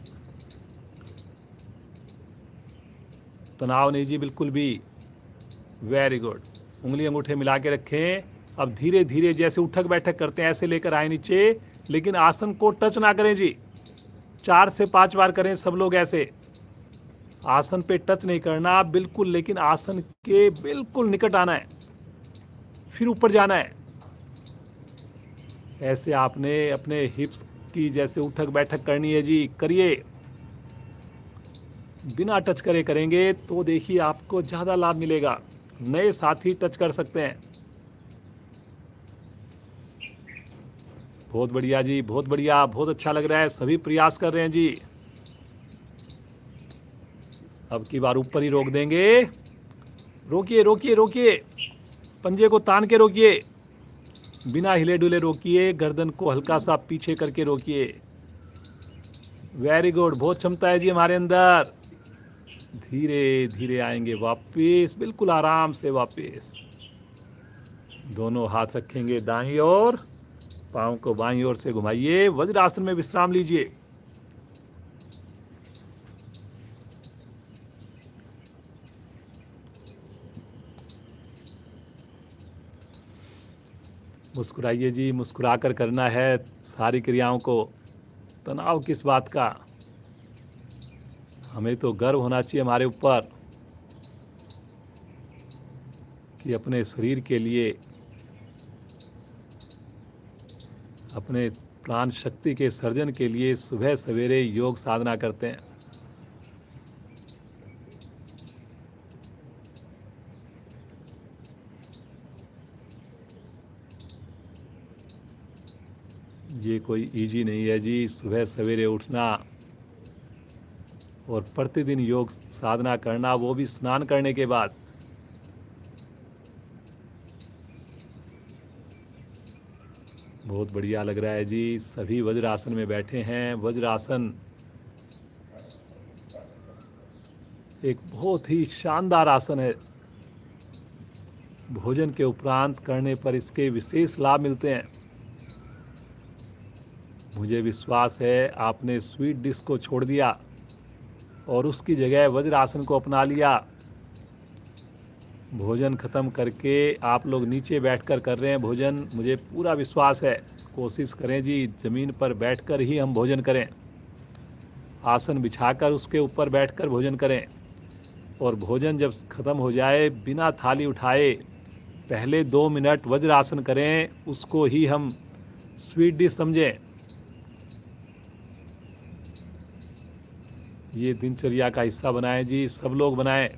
तनाव नहीं जी बिल्कुल भी। Very good. उंगली अंगूठे मिला के रखें। अब धीरे धीरे जैसे उठक बैठक करते हैं ऐसे लेकर आए नीचे, लेकिन आसन को टच ना करें जी। 4 से 5 बार करें सब लोग ऐसे। आसन पे टच नहीं करना बिल्कुल, लेकिन आसन के बिल्कुल निकट आना है, फिर ऊपर जाना है। ऐसे आपने अपने हिप्स की जैसे उठक बैठक करनी है जी। करिए। बिना टच करे करेंगे तो देखिए आपको ज़्यादा लाभ मिलेगा। नए साथी टच कर सकते हैं। बहुत बढ़िया जी, बहुत बढ़िया, बहुत अच्छा लग रहा है। सभी प्रयास कर रहे हैं जी। अब की बार ऊपर ही रोक देंगे। रोकिए रोकिए रोकिए, पंजे को तान के रोकिए, बिना हिले डुले रोकिए, गर्दन को हल्का सा पीछे करके रोकिए। वेरी गुड, बहुत क्षमता है जी हमारे अंदर। धीरे धीरे आएंगे वापस, बिल्कुल आराम से वापस। दोनों हाथ रखेंगे दाईं ओर, पाँव को बाईं ओर से घुमाइए। वज्रासन में विश्राम लीजिए। मुस्कुराइए जी, मुस्कुराकर करना है सारी क्रियाओं को। तनाव किस बात का? हमें तो गर्व होना चाहिए हमारे ऊपर कि अपने शरीर के लिए, अपने प्राण शक्ति के सर्जन के लिए सुबह सवेरे योग साधना करते हैं। ये कोई इजी नहीं है जी सुबह सवेरे उठना और प्रतिदिन योग साधना करना, वो भी स्नान करने के बाद। बहुत बढ़िया लग रहा है जी। सभी वज्रासन में बैठे हैं। वज्रासन एक बहुत ही शानदार आसन है। भोजन के उपरांत करने पर इसके विशेष लाभ मिलते हैं। मुझे विश्वास है आपने स्वीट डिश को छोड़ दिया और उसकी जगह वज्रासन को अपना लिया। भोजन ख़त्म करके आप लोग नीचे बैठकर कर रहे हैं भोजन, मुझे पूरा विश्वास है। कोशिश करें जी ज़मीन पर बैठकर ही हम भोजन करें। आसन बिछाकर उसके ऊपर बैठकर भोजन करें और भोजन जब ख़त्म हो जाए बिना थाली उठाए पहले 2 मिनट वज्रासन करें, उसको ही हम स्वीट डिश समझें। ये दिनचर्या का हिस्सा बनाएं जी, सब लोग बनाएं।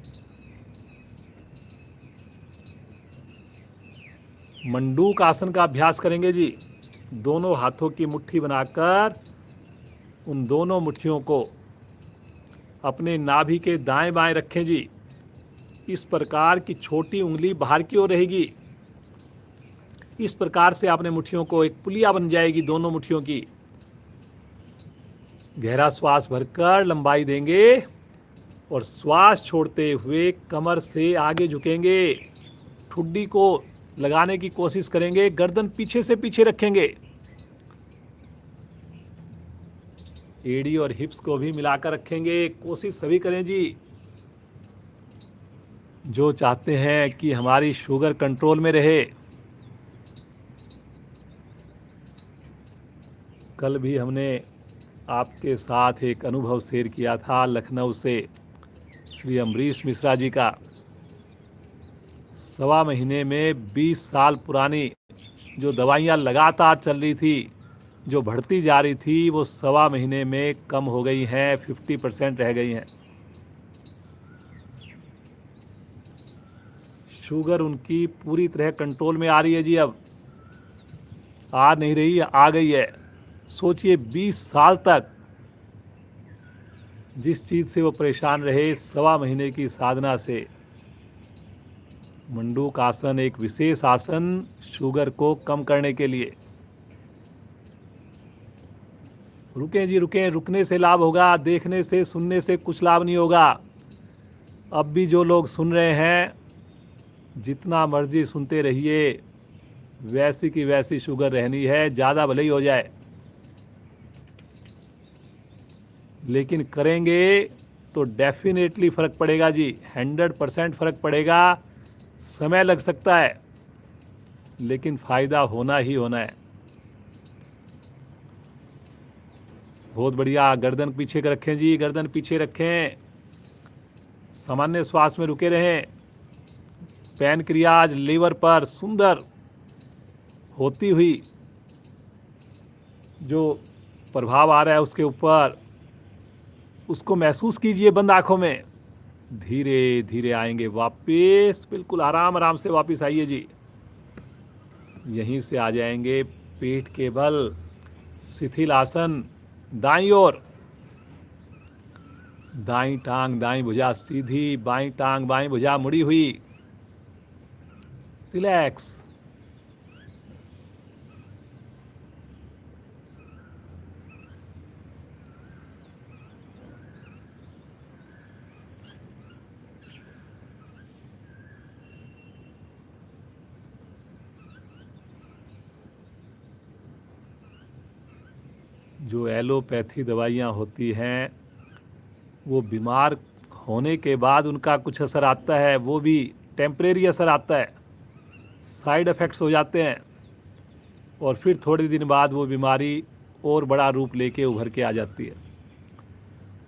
मंडूक आसन का अभ्यास करेंगे जी। दोनों हाथों की मुट्ठी बनाकर उन दोनों मुट्ठियों को अपने नाभि के दाएं बाएं रखें जी। इस प्रकार की छोटी उंगली बाहर की ओर रहेगी। इस प्रकार से आपने मुट्ठियों को एक पुलिया बन जाएगी दोनों मुट्ठियों की। गहरा श्वास भरकर लंबाई देंगे और श्वास छोड़ते हुए कमर से आगे झुकेंगे। ठुड्डी को लगाने की कोशिश करेंगे, गर्दन पीछे से पीछे रखेंगे। एड़ी और हिप्स को भी मिलाकर रखेंगे। कोशिश सभी करें जी। जो चाहते हैं कि हमारी शुगर कंट्रोल में रहे। कल भी हमने आपके साथ एक अनुभव शेयर किया था लखनऊ से, श्री अमरीश मिश्रा जी का। 1.25 महीने में 20 साल पुरानी जो दवाइयाँ लगातार चल रही थी, जो बढ़ती जा रही थी, वो 1.25 महीने में कम हो गई हैं, 50% रह गई हैं। शुगर उनकी पूरी तरह कंट्रोल में आ रही है जी। अब आ नहीं रही, आ गई है। सोचिए 20 साल तक जिस चीज़ से वो परेशान रहे, 1.25 महीने की साधना से मंडूक आसन एक विशेष आसन शुगर को कम करने के लिए। रुकें जी रुकें, रुकने से लाभ होगा, देखने से सुनने से कुछ लाभ नहीं होगा। अब भी जो लोग सुन रहे हैं, जितना मर्जी सुनते रहिए, वैसी की वैसी शुगर रहनी है, ज़्यादा भले ही हो जाए, लेकिन करेंगे तो डेफिनेटली फ़र्क पड़ेगा जी, 100% फ़र्क पड़ेगा। समय लग सकता है, लेकिन फ़ायदा होना ही होना है। बहुत बढ़िया। गर्दन पीछे कर रखें जी, गर्दन पीछे रखें, सामान्य श्वास में रुके रहें। पैनक्रियाज लीवर पर सुंदर होती हुई जो प्रभाव आ रहा है उसके ऊपर, उसको महसूस कीजिए बंद आंखों में। धीरे धीरे आएंगे वापस, बिल्कुल आराम आराम से वापस आइए जी। यहीं से आ जाएंगे पेट के बल, शिथिल आसन, दाईं ओर। दाईं टांग दाईं भुजा सीधी, बाईं टांग बाईं भुजा मुड़ी हुई। रिलैक्स। जो एलोपैथी दवाइयाँ होती हैं, वो बीमार होने के बाद उनका कुछ असर आता है, वो भी टेम्परेरी असर आता है, साइड इफ़ेक्ट्स हो जाते हैं, और फिर थोड़े दिन बाद वो बीमारी और बड़ा रूप लेके उभर के आ जाती है।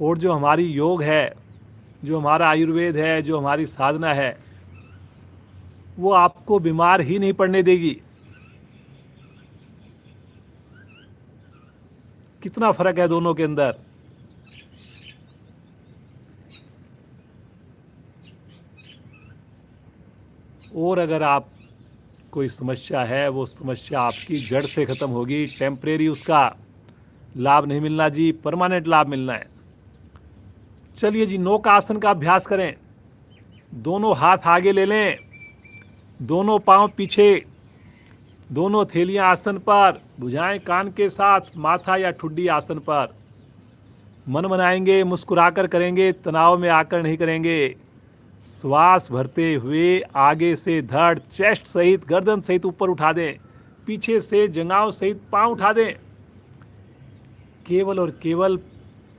और जो हमारी योग है, जो हमारा आयुर्वेद है, जो हमारी साधना है, वो आपको बीमार ही नहीं पड़ने देगी। कितना फ़र्क है दोनों के अंदर। और अगर आप कोई समस्या है, वो समस्या आपकी जड़ से ख़त्म होगी। टेम्परेरी उसका लाभ नहीं मिलना जी, परमानेंट लाभ मिलना है। चलिए जी, नौका आसन का अभ्यास करें। दोनों हाथ आगे ले लें, दोनों पांव पीछे, दोनों थैलियां आसन पर, भुजाएं कान के साथ, माथा या ठुड्डी आसन पर। मन बनाएंगे, मुस्कुराकर करेंगे, तनाव में आकर नहीं करेंगे। श्वास भरते हुए आगे से धड़, चेस्ट सहित, गर्दन सहित ऊपर उठा दें, पीछे से जंघाओं सहित पांव उठा दें। केवल और केवल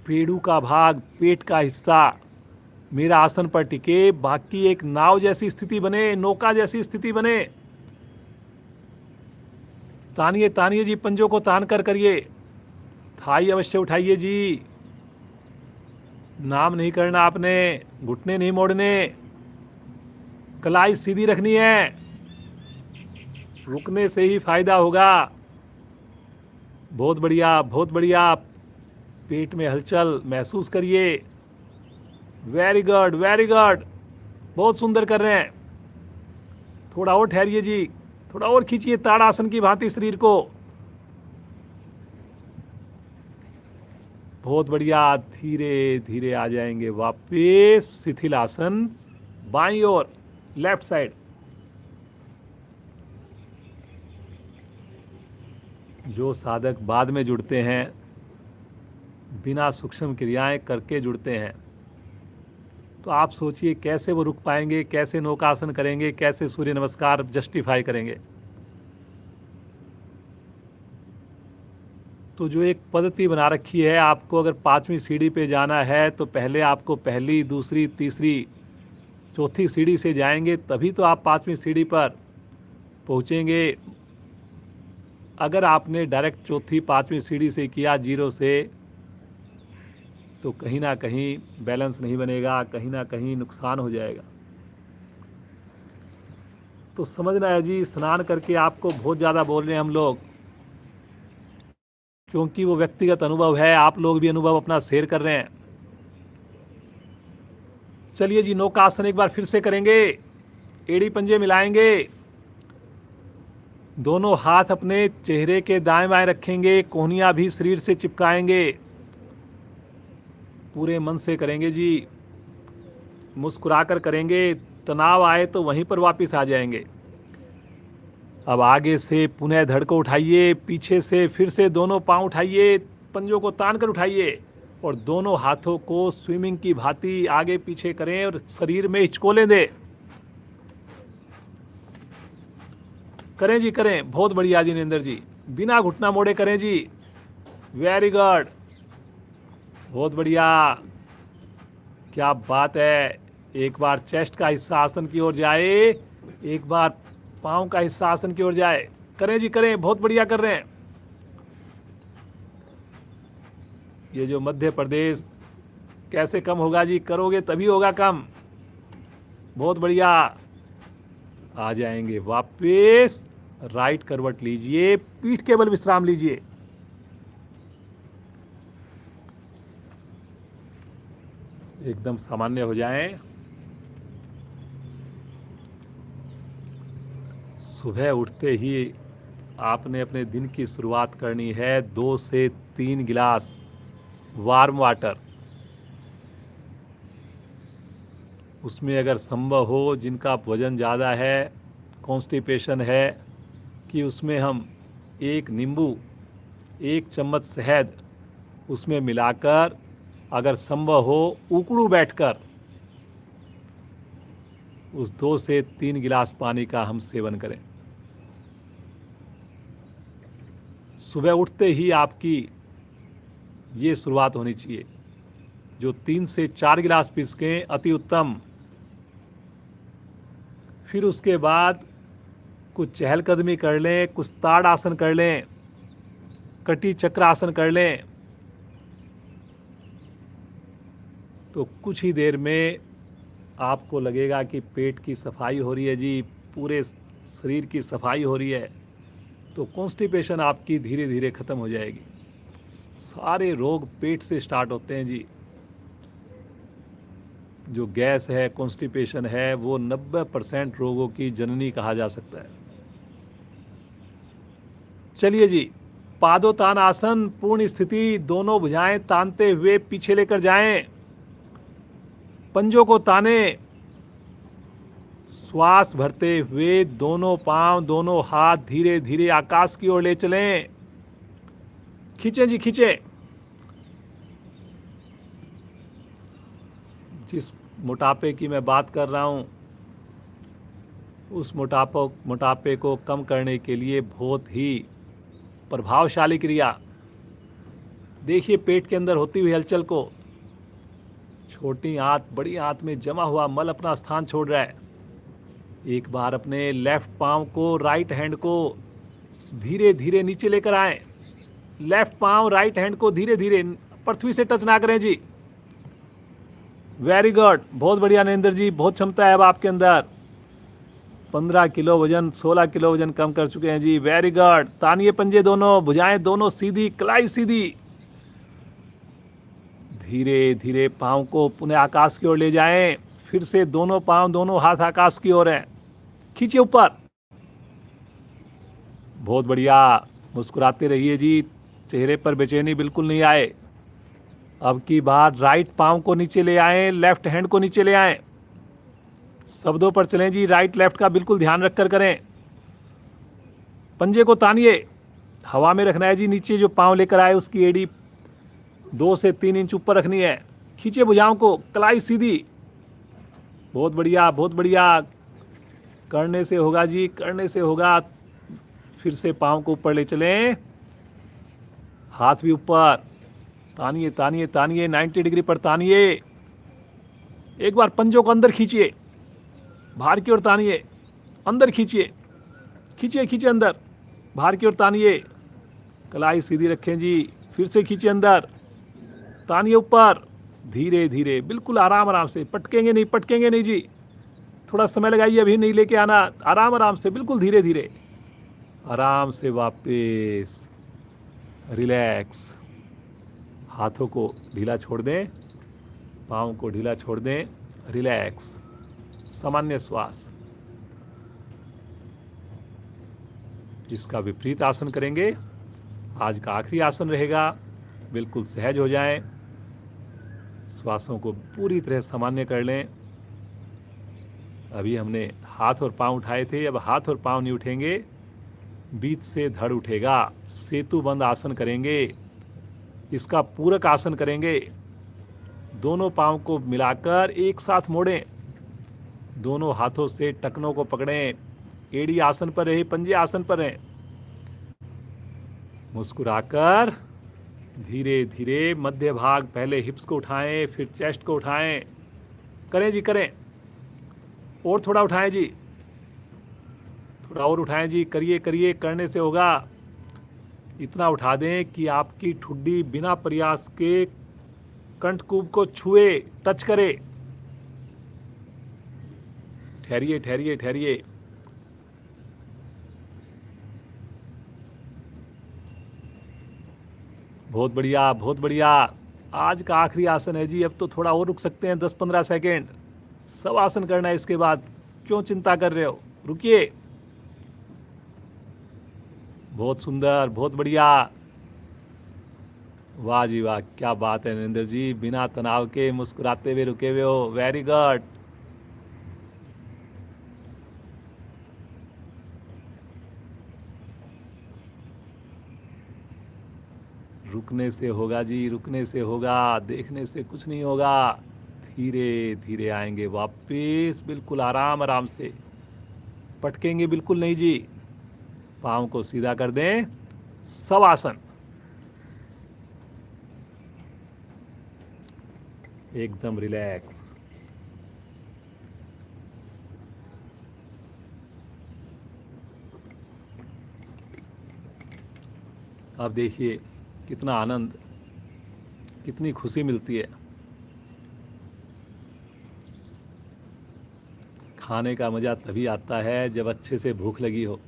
पेड़ू का भाग, पेट का हिस्सा मेरा आसन पर टिके, बाकी एक नाव जैसी स्थिति बने, नौका जैसी स्थिति बने। तानिए तानिए जी, पंजों को तान कर करिए। थाई अवश्य उठाइए जी, नाम नहीं करना आपने, घुटने नहीं मोड़ने, कलाई सीधी रखनी है, रुकने से ही फायदा होगा। बहुत बढ़िया बहुत बढ़िया। पेट में हलचल महसूस करिए। वेरी गुड वेरी गुड, बहुत सुंदर कर रहे हैं। थोड़ा और ठहरिए जी, थोड़ा और खींचिए ताड़ासन की भांति शरीर को। बहुत बढ़िया। धीरे धीरे आ जाएंगे वापस शिथिल आसन, बाईं ओर, लेफ्ट साइड। जो साधक बाद में जुड़ते हैं, बिना सूक्ष्म क्रियाएं करके जुड़ते हैं, तो आप सोचिए कैसे वो रुक पाएंगे, कैसे नौकासन करेंगे, कैसे सूर्य नमस्कार जस्टिफाई करेंगे। तो जो एक पद्धति बना रखी है, आपको अगर 5वीं सीढ़ी पे जाना है तो पहले आपको पहली, दूसरी, तीसरी, चौथी सीढ़ी से जाएंगे, तभी तो आप 5वीं सीढ़ी पर पहुँचेंगे। अगर आपने डायरेक्ट चौथी 5वीं सीढ़ी से किया जीरो से, तो कहीं ना कहीं बैलेंस नहीं बनेगा, कहीं ना कहीं नुकसान हो जाएगा। तो समझना है जी, स्नान करके आपको बहुत ज़्यादा बोल रहे हैं हम लोग, क्योंकि वो व्यक्तिगत अनुभव है, आप लोग भी अनुभव अपना शेयर कर रहे हैं। चलिए जी, नौका आसन एक बार फिर से करेंगे। एड़ी पंजे मिलाएंगे, दोनों हाथ अपने चेहरे के दाएं बाएं रखेंगे, कोहनियां भी शरीर से चिपकाएंगे। पूरे मन से करेंगे जी, मुस्कुरा कर करेंगे, तनाव आए तो वहीं पर वापस आ जाएंगे। अब आगे से पुनः धड़ को उठाइए, पीछे से फिर से दोनों पांव उठाइए, पंजों को तान कर उठाइए और दोनों हाथों को स्विमिंग की भांति आगे पीछे करें और शरीर में हिचकोले दें। करें जी, करें, बहुत बढ़िया जी नरेंद्र जी, बिना घुटना मोड़े करें जी, वेरी गुड, बहुत बढ़िया, क्या बात है। एक बार चेस्ट का हिस्सा आसन की ओर जाए, एक बार पांव का हिस्सा आसन की ओर जाए। करें जी, करें, बहुत बढ़िया कर रहे हैं। ये जो मध्य प्रदेश कैसे कम होगा जी, करोगे तभी होगा कम। बहुत बढ़िया, आ जाएंगे वापस, राइट करवट लीजिए, पीठ के बल विश्राम लीजिए। एकदम सामान्य हो जाएं। सुबह उठते ही आपने अपने दिन की शुरुआत करनी है 2 से 3 गिलास वार्म वाटर। उसमें अगर संभव हो, जिनका वजन ज़्यादा है, कॉन्स्टिपेशन है, कि उसमें हम 1 नींबू, 1 चम्मच शहद उसमें मिलाकर, अगर संभव हो उकड़ू बैठकर, उस 2 से 3 गिलास पानी का हम सेवन करें। सुबह उठते ही आपकी ये शुरुआत होनी चाहिए। जो 3 से 4 गिलास पी सकें अति उत्तम। फिर उसके बाद कुछ चहलकदमी कर लें, कुछ ताड़ आसन कर लें, कटी चक्र आसन कर लें, तो कुछ ही देर में आपको लगेगा कि पेट की सफाई हो रही है जी, पूरे शरीर की सफाई हो रही है। तो कॉन्स्टिपेशन आपकी धीरे धीरे ख़त्म हो जाएगी। सारे रोग पेट से स्टार्ट होते हैं जी। जो गैस है, कॉन्स्टिपेशन है, वो 90% रोगों की जननी कहा जा सकता है। चलिए जी, पादोतान आसन, पूर्ण स्थिति, दोनों भुजाएं तानते हुए पीछे लेकर जाएं, पंजों को ताने, श्वास भरते हुए दोनों पांव, दोनों हाथ धीरे धीरे आकाश की ओर ले चलें। खींचें जी, खींचें। जिस मोटापे की मैं बात कर रहा हूँ, उस मोटापे को कम करने के लिए बहुत ही प्रभावशाली क्रिया। देखिए पेट के अंदर होती हुई हलचल को। छोटी आंत बड़ी आंत में जमा हुआ मल अपना स्थान छोड़ रहा है। एक बार अपने लेफ्ट पांव को, राइट हैंड को धीरे धीरे नीचे लेकर आएं। लेफ्ट पांव, राइट हैंड को धीरे धीरे, पृथ्वी से टच ना करें जी। वेरी गुड, बहुत बढ़िया नरेंद्र जी, बहुत क्षमता है अब आपके अंदर। 15 किलो वजन, 16 किलो वजन कम कर चुके हैं जी, वेरी गुड। तानिए पंजे दोनों, भुजाएं दोनों सीधी, कलाई सीधी। धीरे धीरे पांव को पुनः आकाश की ओर ले जाएं। फिर से दोनों पांव, दोनों हाथ आकाश की ओर हैं। खींचिए ऊपर, बहुत बढ़िया। मुस्कुराते रहिए जी, चेहरे पर बेचैनी बिल्कुल नहीं आए। अब की बार राइट पांव को नीचे ले आएं, लेफ्ट हैंड को नीचे ले आएं। शब्दों पर चलें जी, राइट लेफ्ट का बिल्कुल ध्यान रखकर करें। पंजे को तानिए, हवा में रखना है जी। नीचे जो पांव लेकर आए उसकी एड़ी 2 से 3 इंच ऊपर रखनी है। खींचे भुजाओं को, कलाई सीधी, बहुत बढ़िया, बहुत बढ़िया। करने से होगा जी, करने से होगा। फिर से पांव को ऊपर ले चलें, हाथ भी ऊपर, तानिए तानिए तानिए, 90 डिग्री पर तानिए। एक बार पंजों को अंदर खींचिए, बाहर की ओर तानिए, अंदर खींचिए, खींचिए खींचिए अंदर, बाहर की ओर तानिए। कलाई सीधी रखें जी। फिर से खींचिए अंदर, तानिए ऊपर, धीरे धीरे, बिल्कुल आराम आराम से। पटकेंगे नहीं, पटकेंगे नहीं जी। थोड़ा समय लगाइए, अभी नहीं लेके आना, आराम आराम से, बिल्कुल धीरे धीरे, आराम से। वापस रिलैक्स। हाथों को ढीला छोड़ दें, पाँव को ढीला छोड़ दें, रिलैक्स, सामान्य श्वास। इसका विपरीत आसन करेंगे। आज का आखिरी आसन रहेगा, बिल्कुल सहज हो जाएं, श्वासों को पूरी तरह सामान्य कर लें। अभी हमने हाथ और पांव उठाए थे, अब हाथ और पांव नहीं उठेंगे, बीच से धड़ उठेगा। सेतु बंद आसन करेंगे, इसका पूरक आसन करेंगे। दोनों पांव को मिलाकर एक साथ मोड़ें, दोनों हाथों से टखनों को पकड़ें, एड़ी आसन पर रहे, पंजे आसन पर रहें। मुस्कुराकर धीरे धीरे मध्य भाग, पहले हिप्स को उठाएं, फिर चेस्ट को उठाएं। करें जी, करें, और थोड़ा उठाएं जी, थोड़ा और उठाएं जी, करिए करिए, करने से होगा। इतना उठा दें कि आपकी ठुड्डी बिना प्रयास के कंठकूप को छुए, टच करे। ठहरिए ठहरिए ठहरिए। बहुत बढ़िया, बहुत बढ़िया। आज का आखिरी आसन है जी, अब तो थोड़ा और रुक सकते हैं, 10-15 सेकेंड। सब आसन करना है इसके बाद, क्यों चिंता कर रहे हो, रुकिए। बहुत सुंदर, बहुत बढ़िया, वाह जी वाह, क्या बात है नरेंद्र जी, बिना तनाव के मुस्कुराते हुए रुके हुए हो, वेरी गुड। रुकने से होगा जी, रुकने से होगा, देखने से कुछ नहीं होगा। धीरे धीरे आएंगे वापिस, बिल्कुल आराम आराम से, पटकेंगे बिल्कुल नहीं जी। पाँव को सीधा कर दें, सब आसन एकदम रिलैक्स। अब देखिए कितना आनंद, कितनी खुशी मिलती है। खाने का मज़ा तभी आता है जब अच्छे से भूख लगी हो,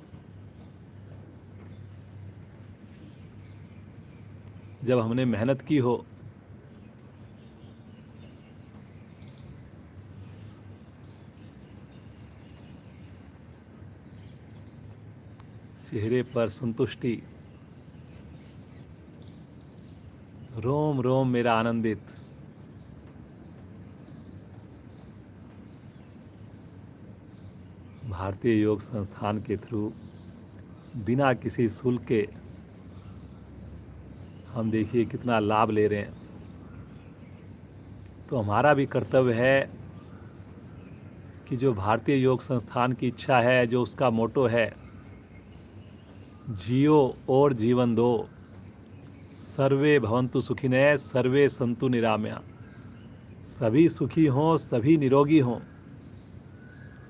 जब हमने मेहनत की हो। चेहरे पर संतुष्टि, रोम रोम मेरा आनंदित। भारतीय योग संस्थान के थ्रू बिना किसी शुल्क के हम देखिए कितना लाभ ले रहे हैं। तो हमारा भी कर्तव्य है कि जो भारतीय योग संस्थान की इच्छा है, जो उसका मोटो है, जियो और जीवन दो, सर्वे भवन्तु सुखिनः सर्वे सन्तु निरामया, सभी सुखी हों, सभी निरोगी हों।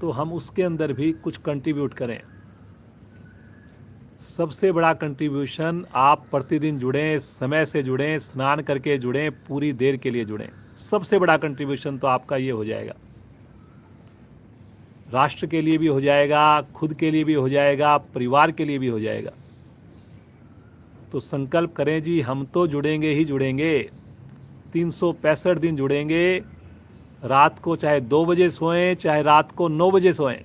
तो हम उसके अंदर भी कुछ कंट्रीब्यूट करें। सबसे बड़ा कंट्रीब्यूशन, आप प्रतिदिन जुड़ें, समय से जुड़ें, स्नान करके जुड़ें, पूरी देर के लिए जुड़ें। सबसे बड़ा कंट्रीब्यूशन तो आपका ये हो जाएगा। राष्ट्र के लिए भी हो जाएगा, खुद के लिए भी हो जाएगा, परिवार के लिए भी हो जाएगा। तो संकल्प करें जी, हम तो जुड़ेंगे ही जुड़ेंगे, 365 दिन जुड़ेंगे। रात को चाहे 2 बजे सोएं, चाहे रात को 9 बजे सोएं,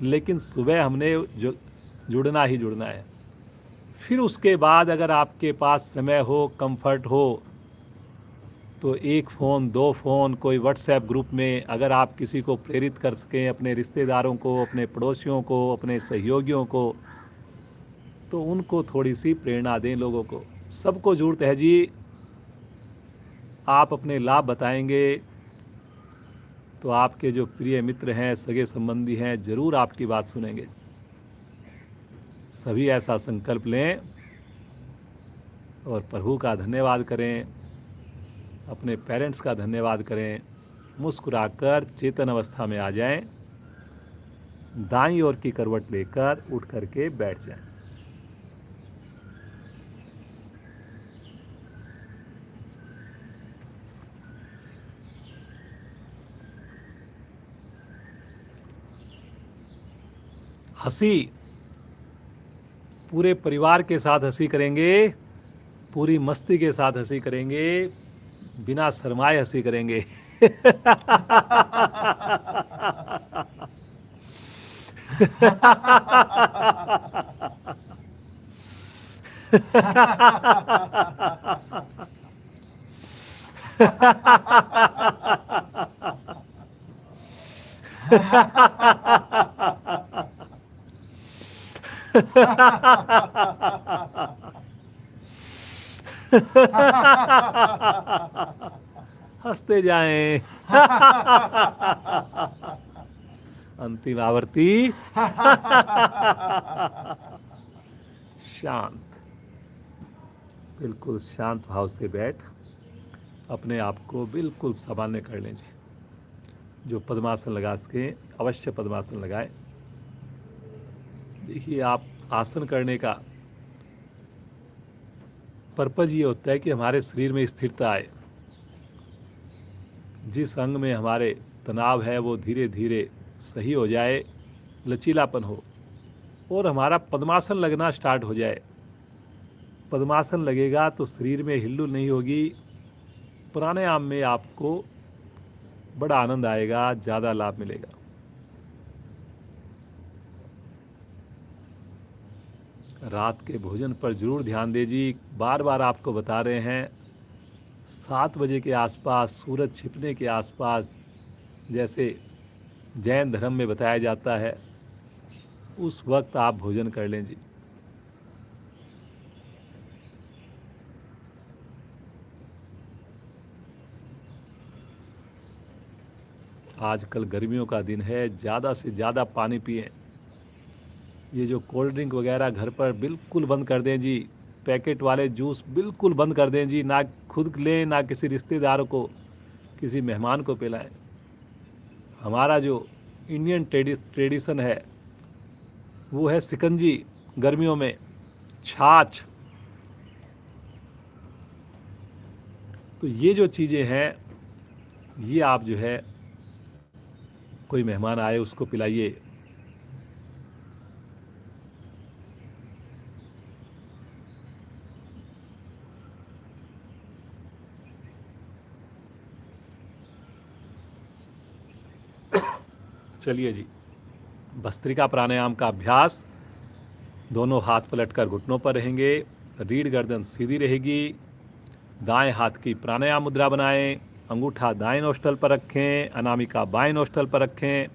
लेकिन सुबह हमने जुड़ना ही जुड़ना है। फिर उसके बाद अगर आपके पास समय हो, कंफर्ट हो, तो 1 फ़ोन, 2 फ़ोन, कोई व्हाट्सएप ग्रुप में अगर आप किसी को प्रेरित कर सकें, अपने रिश्तेदारों को, अपने पड़ोसियों को, अपने सहयोगियों को, तो उनको थोड़ी सी प्रेरणा दें। लोगों को, सबको ज़रूरत है जी। आप अपने लाभ बताएंगे तो आपके जो प्रिय मित्र हैं, सगे संबंधी हैं, ज़रूर आपकी बात सुनेंगे। सभी ऐसा संकल्प लें और प्रभु का धन्यवाद करें, अपने पेरेंट्स का धन्यवाद करें। मुस्कुराकर चेतन अवस्था में आ जाएं, दाईं ओर की करवट लेकर उठ करके बैठ जाएं। हंसी, पूरे परिवार के साथ हंसी करेंगे, पूरी मस्ती के साथ हंसी करेंगे, बिना शर्माए हंसी करेंगे। हंसते जाएं। अंतिम आवर्ती। शांत, बिल्कुल शांत भाव से बैठ अपने आप को बिल्कुल सामान्य कर लें जी। जो पद्मासन लगा सके अवश्य पद्मासन लगाएं। देखिए, आप आसन करने का पर्पज ये होता है कि हमारे शरीर में स्थिरता आए। जिस अंग में हमारे तनाव है वो धीरे धीरे सही हो जाए, लचीलापन हो और हमारा पद्मासन लगना स्टार्ट हो जाए। पद्मासन लगेगा तो शरीर में हिलुल नहीं होगी। प्राणायाम में आपको बड़ा आनंद आएगा, ज़्यादा लाभ मिलेगा। रात के भोजन पर ज़रूर ध्यान दीजिए। बार बार आपको बता रहे हैं, 7 बजे के आसपास, सूरज छिपने के आसपास, जैसे जैन धर्म में बताया जाता है, उस वक्त आप भोजन कर लें जी। आजकल गर्मियों का दिन है, ज़्यादा से ज़्यादा पानी पिएं। ये जो कोल्ड ड्रिंक वगैरह घर पर बिल्कुल बंद कर दें जी। पैकेट वाले जूस बिल्कुल बंद कर दें जी। ना खुद लें, ना किसी रिश्तेदार को, किसी मेहमान को पिलाएं। हमारा जो इंडियन ट्रेडिशन है वो है शिकंजी, गर्मियों में छाछ। तो ये जो चीज़ें हैं, ये आप जो है कोई मेहमान आए उसको पिलाइए। चलिए जी, भस्त्रिका प्राणायाम का अभ्यास। दोनों हाथ पलटकर घुटनों पर रहेंगे, रीढ़ गर्दन सीधी रहेगी। दाएं हाथ की प्राणायाम मुद्रा बनाएं, अंगूठा दाएं नोस्टल पर रखें, अनामिका बाएं नोस्टल पर रखें।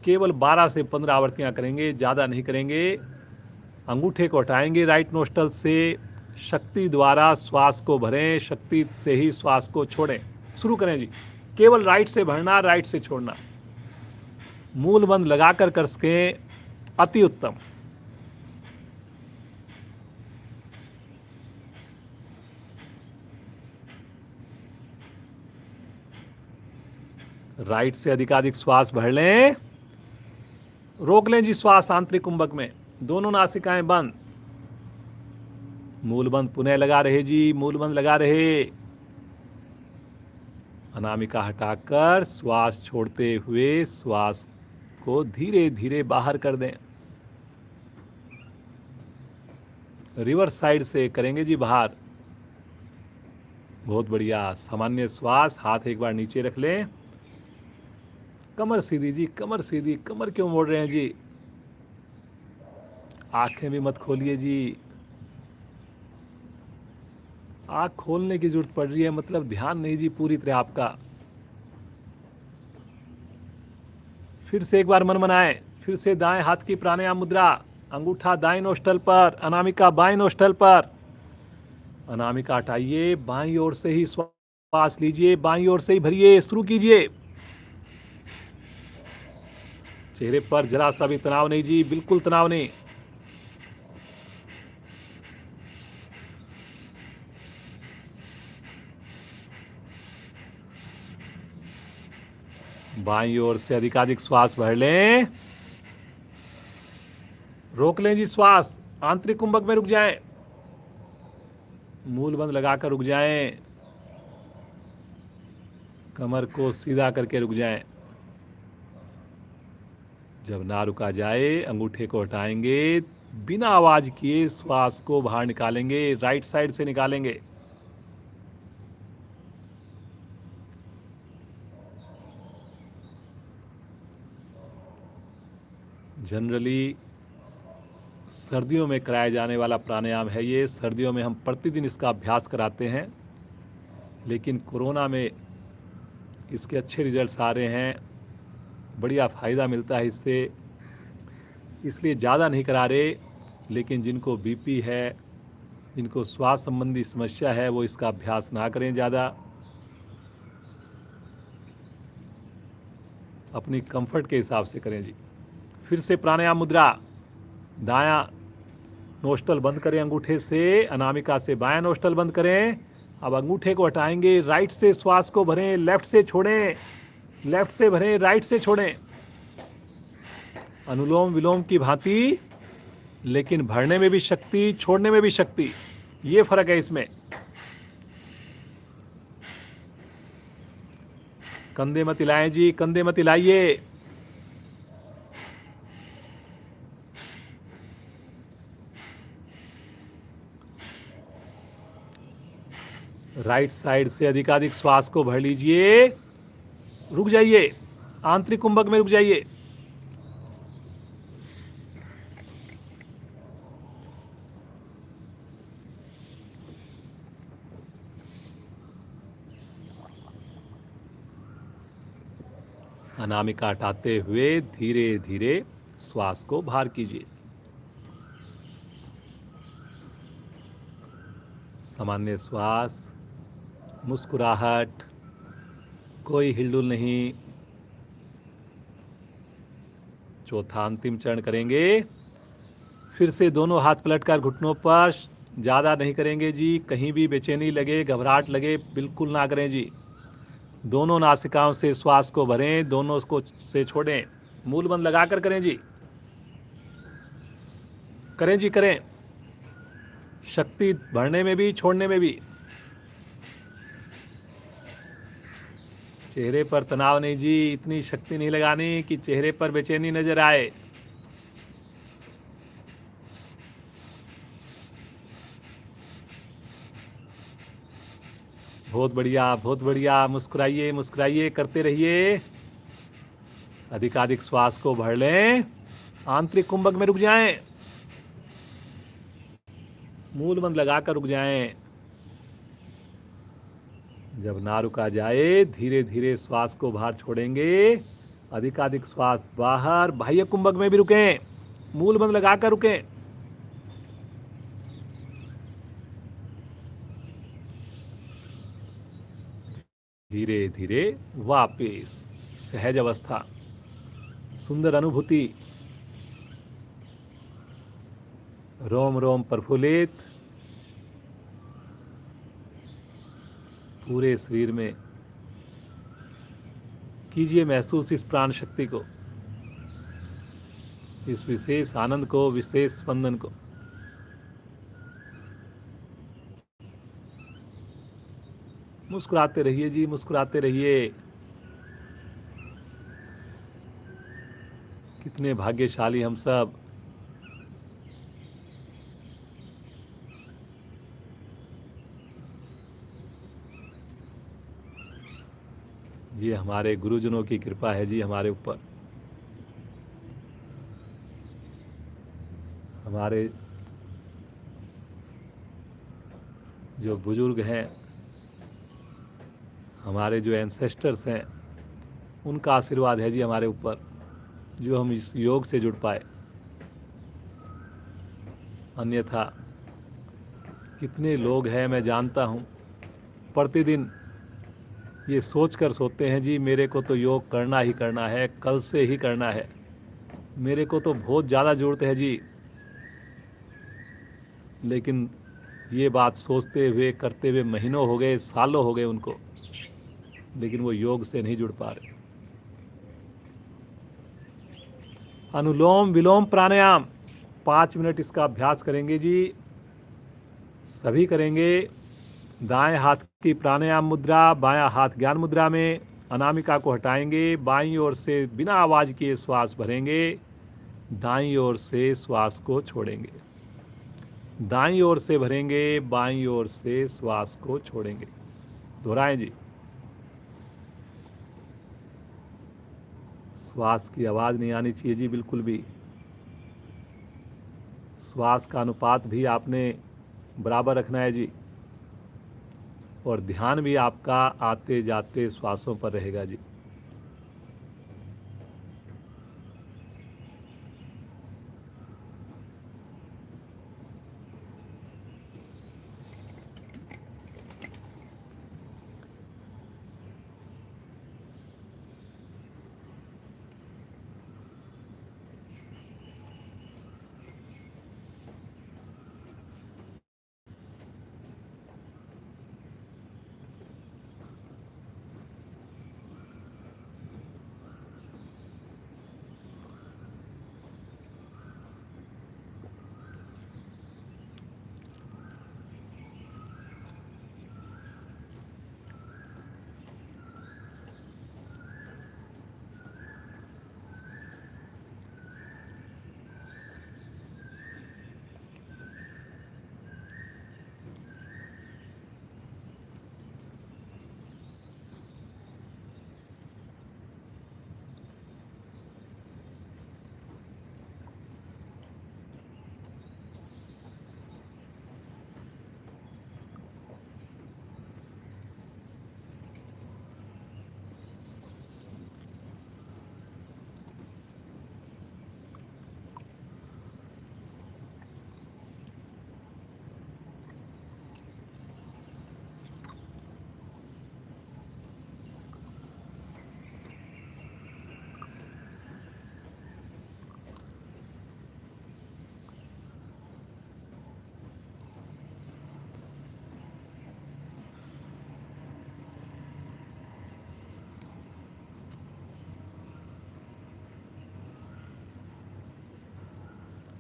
केवल 12 से 15 आवर्तियां करेंगे, ज़्यादा नहीं करेंगे। अंगूठे को हटाएंगे राइट नोस्टल से। शक्ति द्वारा श्वास को भरें, शक्ति से ही श्वास को छोड़ें। शुरू करें जी। केवल राइट से भरना, राइट से छोड़ना। मूल बंद लगाकर कर सकें, अति उत्तम। राइट से अधिकाधिक श्वास भर लें, रोक लें जी श्वास आंतरिक कुंभक में। दोनों नासिकाएं बंद, मूल बंद पुनः लगा रहे जी, मूल बंद लगा रहे। अनामिका हटाकर श्वास छोड़ते हुए श्वास को धीरे धीरे बाहर कर दें। रिवर्स साइड से करेंगे जी बाहर। बहुत बढ़िया। सामान्य श्वास, हाथ एक बार नीचे रख लें। कमर सीधी जी, कमर सीधी। कमर क्यों मोड़ रहे हैं जी? आंखें भी मत खोलिए जी। आंख खोलने की जरूरत पड़ रही है, मतलब ध्यान नहीं जी पूरी तरह आपका। फिर से एक बार मन मनाएं। फिर से दाएं हाथ की प्राणायाम मुद्रा, अंगूठा दाएं नोस्टल पर, अनामिका बाएं नोस्टल पर। अनामिका हटाइए, बाईं ओर से ही श्वास लीजिए, बाईं ओर से ही भरिए। शुरू कीजिए। चेहरे पर जरा सा भी तनाव नहीं जी, बिल्कुल तनाव नहीं। बाईं ओर से अधिकाधिक श्वास भर लें, रोक लें जी श्वास, आंतरिक कुंभक में रुक जाएं। मूल बंद लगाकर रुक जाएं। कमर को सीधा करके रुक जाएं। जब ना रुका जाए, अंगूठे को हटाएंगे, बिना आवाज किए श्वास को बाहर निकालेंगे, राइट साइड से निकालेंगे। जनरली सर्दियों में कराया जाने वाला प्राणायाम है ये। सर्दियों में हम प्रतिदिन इसका अभ्यास कराते हैं। लेकिन कोरोना में इसके अच्छे रिजल्ट्स आ रहे हैं, बढ़िया फ़ायदा मिलता है इससे, इसलिए ज़्यादा नहीं करा रहे। लेकिन जिनको बीपी है, जिनको श्वास संबंधी समस्या है, वो इसका अभ्यास ना करें ज़्यादा, अपनी कंफर्ट के हिसाब से करें जी। फिर से प्राणायाम मुद्रा, दायां नोस्टल बंद करें अंगूठे से, अनामिका से बायां नोस्टल बंद करें। अब अंगूठे को हटाएंगे, राइट से श्वास को भरें, लेफ्ट से छोड़ें, लेफ्ट से भरें, राइट से छोड़ें, अनुलोम विलोम की भांति, लेकिन भरने में भी शक्ति, छोड़ने में भी शक्ति, ये फर्क है इसमें। कंधे मत हिलाएं जी, कंधे मत हिलाइए। राइट साइड से अधिकाधिक श्वास को भर लीजिए, रुक जाइए, आंतरिक कुंभक में रुक जाइए। अनामिका हटाते हुए धीरे धीरे श्वास को बाहर कीजिए। सामान्य श्वास, मुस्कुराहट, कोई हिलडुल नहीं। चौथा अंतिम चरण करेंगे। फिर से दोनों हाथ पलटकर घुटनों पर, ज़्यादा नहीं करेंगे जी, कहीं भी बेचैनी लगे, घबराहट लगे, बिल्कुल ना करें जी। दोनों नासिकाओं से श्वास को भरें, दोनों को से छोड़ें, मूल बंद लगाकर करें जी, करें जी, करें। शक्ति भरने में भी, छोड़ने में भी। चेहरे पर तनाव नहीं जी, इतनी शक्ति नहीं लगानी कि चेहरे पर बेचैनी नजर आए। बहुत बढ़िया, बहुत बढ़िया, मुस्कुराइए, मुस्कुराइए, करते रहिए। अधिकाधिक श्वास को भर लें, आंतरिक कुंभक में रुक जाएं, मूल बंद लगाकर रुक जाएं। जब ना रुका जाए, धीरे धीरे श्वास को बाहर छोड़ेंगे। अधिकाधिक श्वास बाहर, बाह्य कुंभक में भी रुकें, मूल बंद लगाकर रुकें। धीरे धीरे वापस सहज अवस्था, सुंदर अनुभूति, रोम रोम प्रफुल्लित, पूरे शरीर में कीजिए महसूस इस प्राण शक्ति को, इस विशेष आनंद को, विशेष स्पंदन को। मुस्कुराते रहिए जी, मुस्कुराते रहिए। कितने भाग्यशाली हम सब। ये हमारे गुरुजनों की कृपा है जी हमारे ऊपर। हमारे जो बुजुर्ग हैं, हमारे जो एंसेस्टर्स हैं, उनका आशीर्वाद है जी हमारे ऊपर, जो हम इस योग से जुड़ पाए। अन्यथा कितने लोग हैं, मैं जानता हूँ, प्रतिदिन ये सोच कर सोते हैं जी मेरे को तो योग करना ही करना है, कल से ही करना है, मेरे को तो बहुत ज़्यादा ज़रूरत है जी। लेकिन ये बात सोचते हुए, करते हुए महीनों हो गए, सालों हो गए उनको, लेकिन वो योग से नहीं जुड़ पा रहे। अनुलोम विलोम प्राणायाम 5 मिनट इसका अभ्यास करेंगे जी, सभी करेंगे। दाएं हाथ की प्राणायाम मुद्रा, बायां हाथ ज्ञान मुद्रा में। अनामिका को हटाएंगे, बाईं ओर से बिना आवाज़ किए श्वास भरेंगे, दाईं ओर से श्वास को छोड़ेंगे। दाईं ओर से भरेंगे, बाईं ओर से श्वास को छोड़ेंगे। दोहराएं जी। श्वास की आवाज़ नहीं आनी चाहिए जी बिल्कुल भी। श्वास का अनुपात भी आपने बराबर रखना है जी। और ध्यान भी आपका आते जाते श्वासों पर रहेगा जी।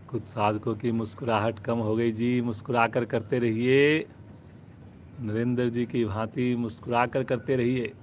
कुछ साधकों की मुस्कुराहट कम हो गई जी, मुस्कुरा कर करते रहिए। नरेंद्र जी की भांति मुस्कुरा कर करते रहिए।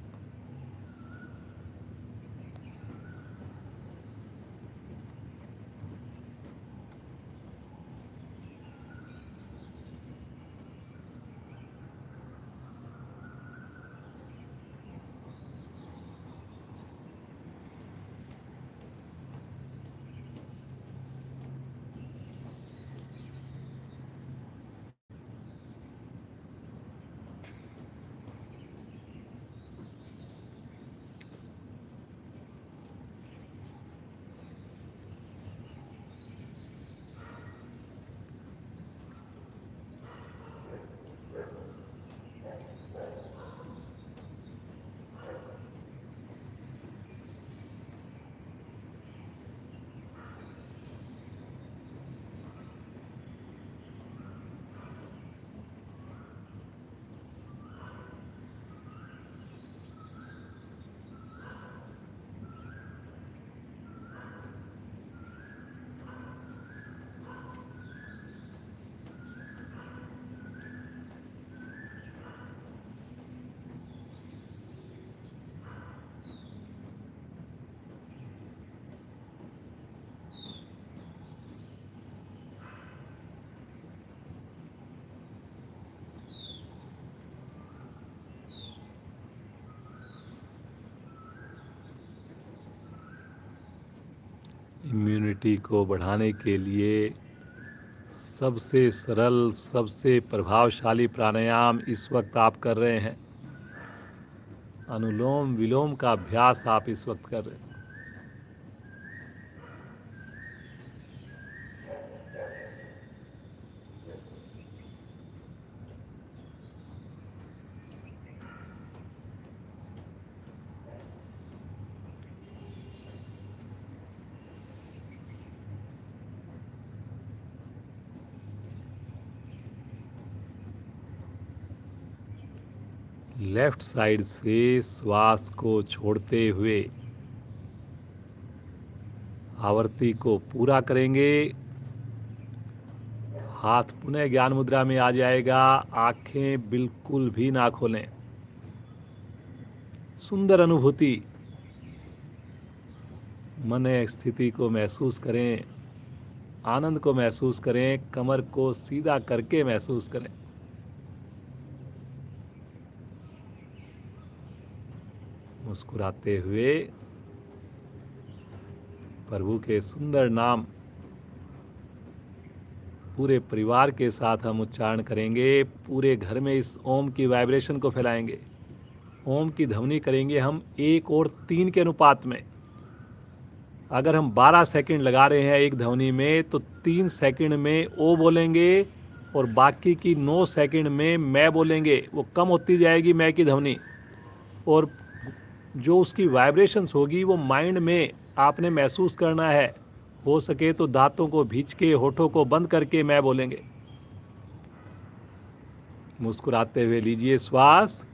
इम्यूनिटी को बढ़ाने के लिए सबसे सरल, सबसे प्रभावशाली प्राणायाम इस वक्त आप कर रहे हैं। अनुलोम विलोम का अभ्यास आप इस वक्त कर रहे हैं। लेफ्ट साइड से श्वास को छोड़ते हुए आवर्ती को पूरा करेंगे। हाथ पुनः ज्ञान मुद्रा में आ जाएगा। आंखें बिल्कुल भी ना खोलें। सुंदर अनुभूति, मन स्थिति को महसूस करें, आनंद को महसूस करें, कमर को सीधा करके महसूस करें। मुस्कुराते हुए प्रभु के सुंदर नाम पूरे परिवार के साथ हम उच्चारण करेंगे। पूरे घर में इस ओम की वाइब्रेशन को फैलाएंगे। ओम की ध्वनि करेंगे हम 1 और 3 के अनुपात में। अगर हम 12 सेकंड लगा रहे हैं एक ध्वनि में, तो 3 सेकंड में ओ बोलेंगे और बाकी की 9 सेकंड में मैं बोलेंगे। वो कम होती जाएगी मैं की ध्वनि, और जो उसकी वाइब्रेशंस होगी वो माइंड में आपने महसूस करना है। हो सके तो दांतों को भींच के, होठों को बंद करके मैं बोलेंगे। मुस्कुराते हुए लीजिए श्वास।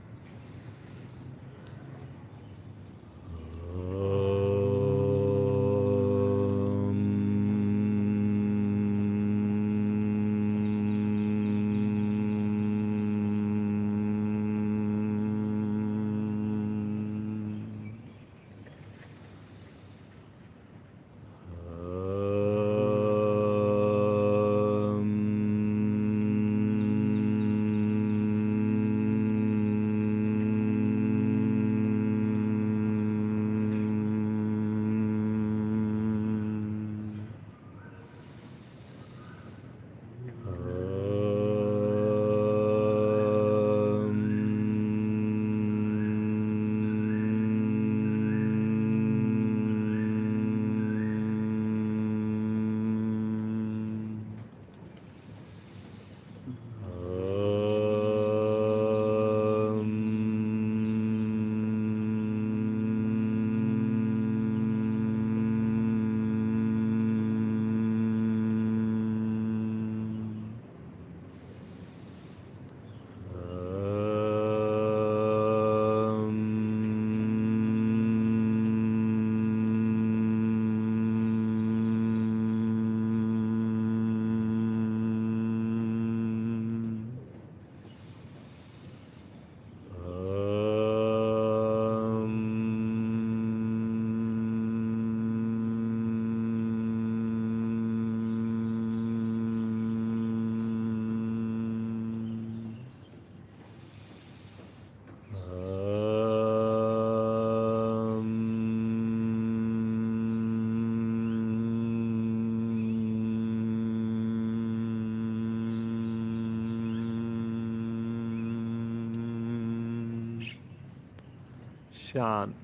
शांत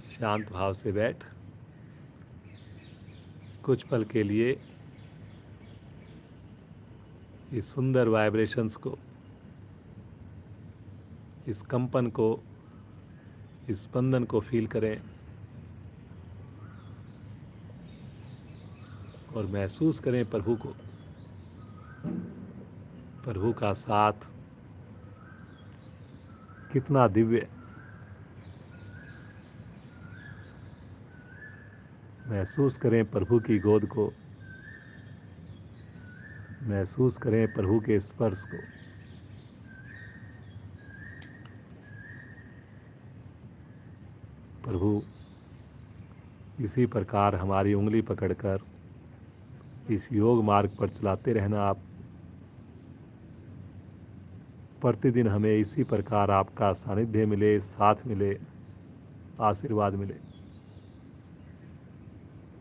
शांत भाव से बैठ। कुछ पल के लिए इस सुंदर वाइब्रेशंस को, इस कंपन को, इस स्पंदन को फील करें और महसूस करें प्रभु को, प्रभु का साथ कितना दिव्य। महसूस करें प्रभु की गोद को, महसूस करें प्रभु के स्पर्श को। प्रभु इसी प्रकार हमारी उंगली पकड़कर इस योग मार्ग पर चलाते रहना आप। प्रतिदिन हमें इसी प्रकार आपका सानिध्य मिले, साथ मिले, आशीर्वाद मिले।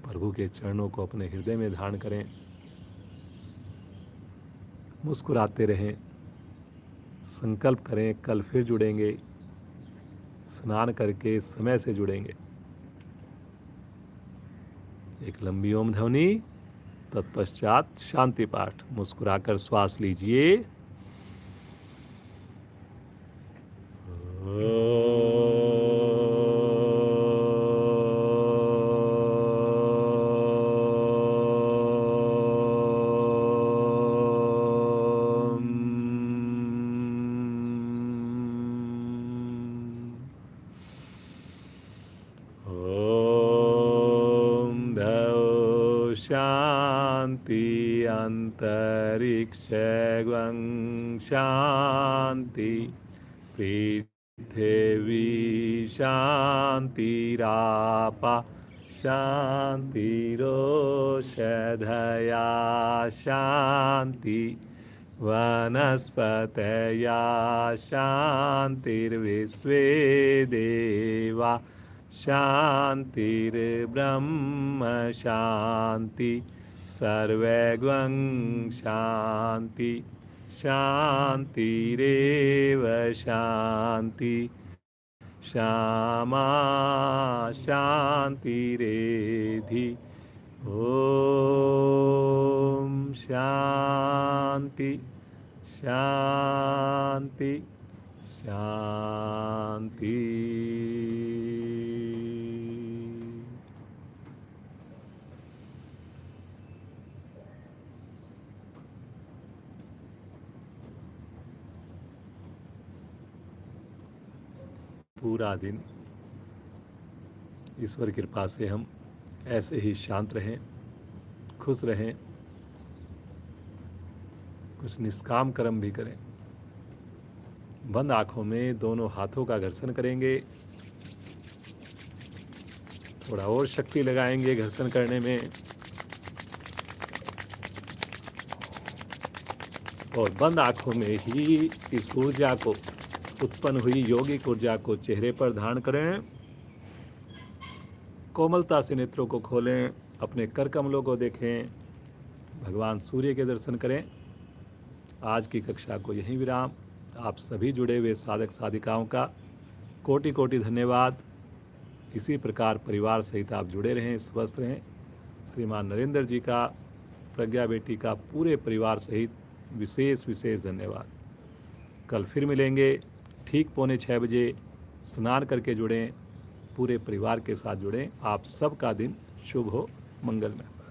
प्रभु के चरणों को अपने हृदय में धारण करें। मुस्कुराते रहें। संकल्प करें कल फिर जुड़ेंगे, स्नान करके समय से जुड़ेंगे। एक लंबी ओम ध्वनि, तत्पश्चात शांति पाठ। मुस्कुराकर श्वास लीजिए। शांति अंतरिक्षं शांति पृथिवी शांतिरापा शांतिरोषधया शांति वनस्पतया शांतिर्विश्वे देवा शांतिर्ब्रह्म शांति सर्वैग्वं शांति शांतिरेव शांति श्यामा शांतिरेधि। ओम शांति शांति शांति। पूरा दिन ईश्वर की कृपा से हम ऐसे ही शांत रहें, खुश रहें, कुछ निष्काम कर्म भी करें। बंद आंखों में दोनों हाथों का घर्षण करेंगे, थोड़ा और शक्ति लगाएंगे घर्षण करने में, और बंद आंखों में ही इस ऊर्जा को, उत्पन्न हुई यौगिक ऊर्जा को चेहरे पर धारण करें। कोमलता से नेत्रों को खोलें, अपने कर कमलों को देखें, भगवान सूर्य के दर्शन करें। आज की कक्षा को यहीं विराम। आप सभी जुड़े हुए साधक साधिकाओं का कोटि कोटि धन्यवाद। इसी प्रकार परिवार सहित आप जुड़े रहें, स्वस्थ रहें। श्रीमान नरेंद्र जी का, प्रज्ञा बेटी का पूरे परिवार सहित विशेष विशेष धन्यवाद। कल फिर मिलेंगे ठीक 5:45 बजे। स्नान करके जुड़ें, पूरे परिवार के साथ जुड़ें। आप सबका दिन शुभ हो, मंगलमय।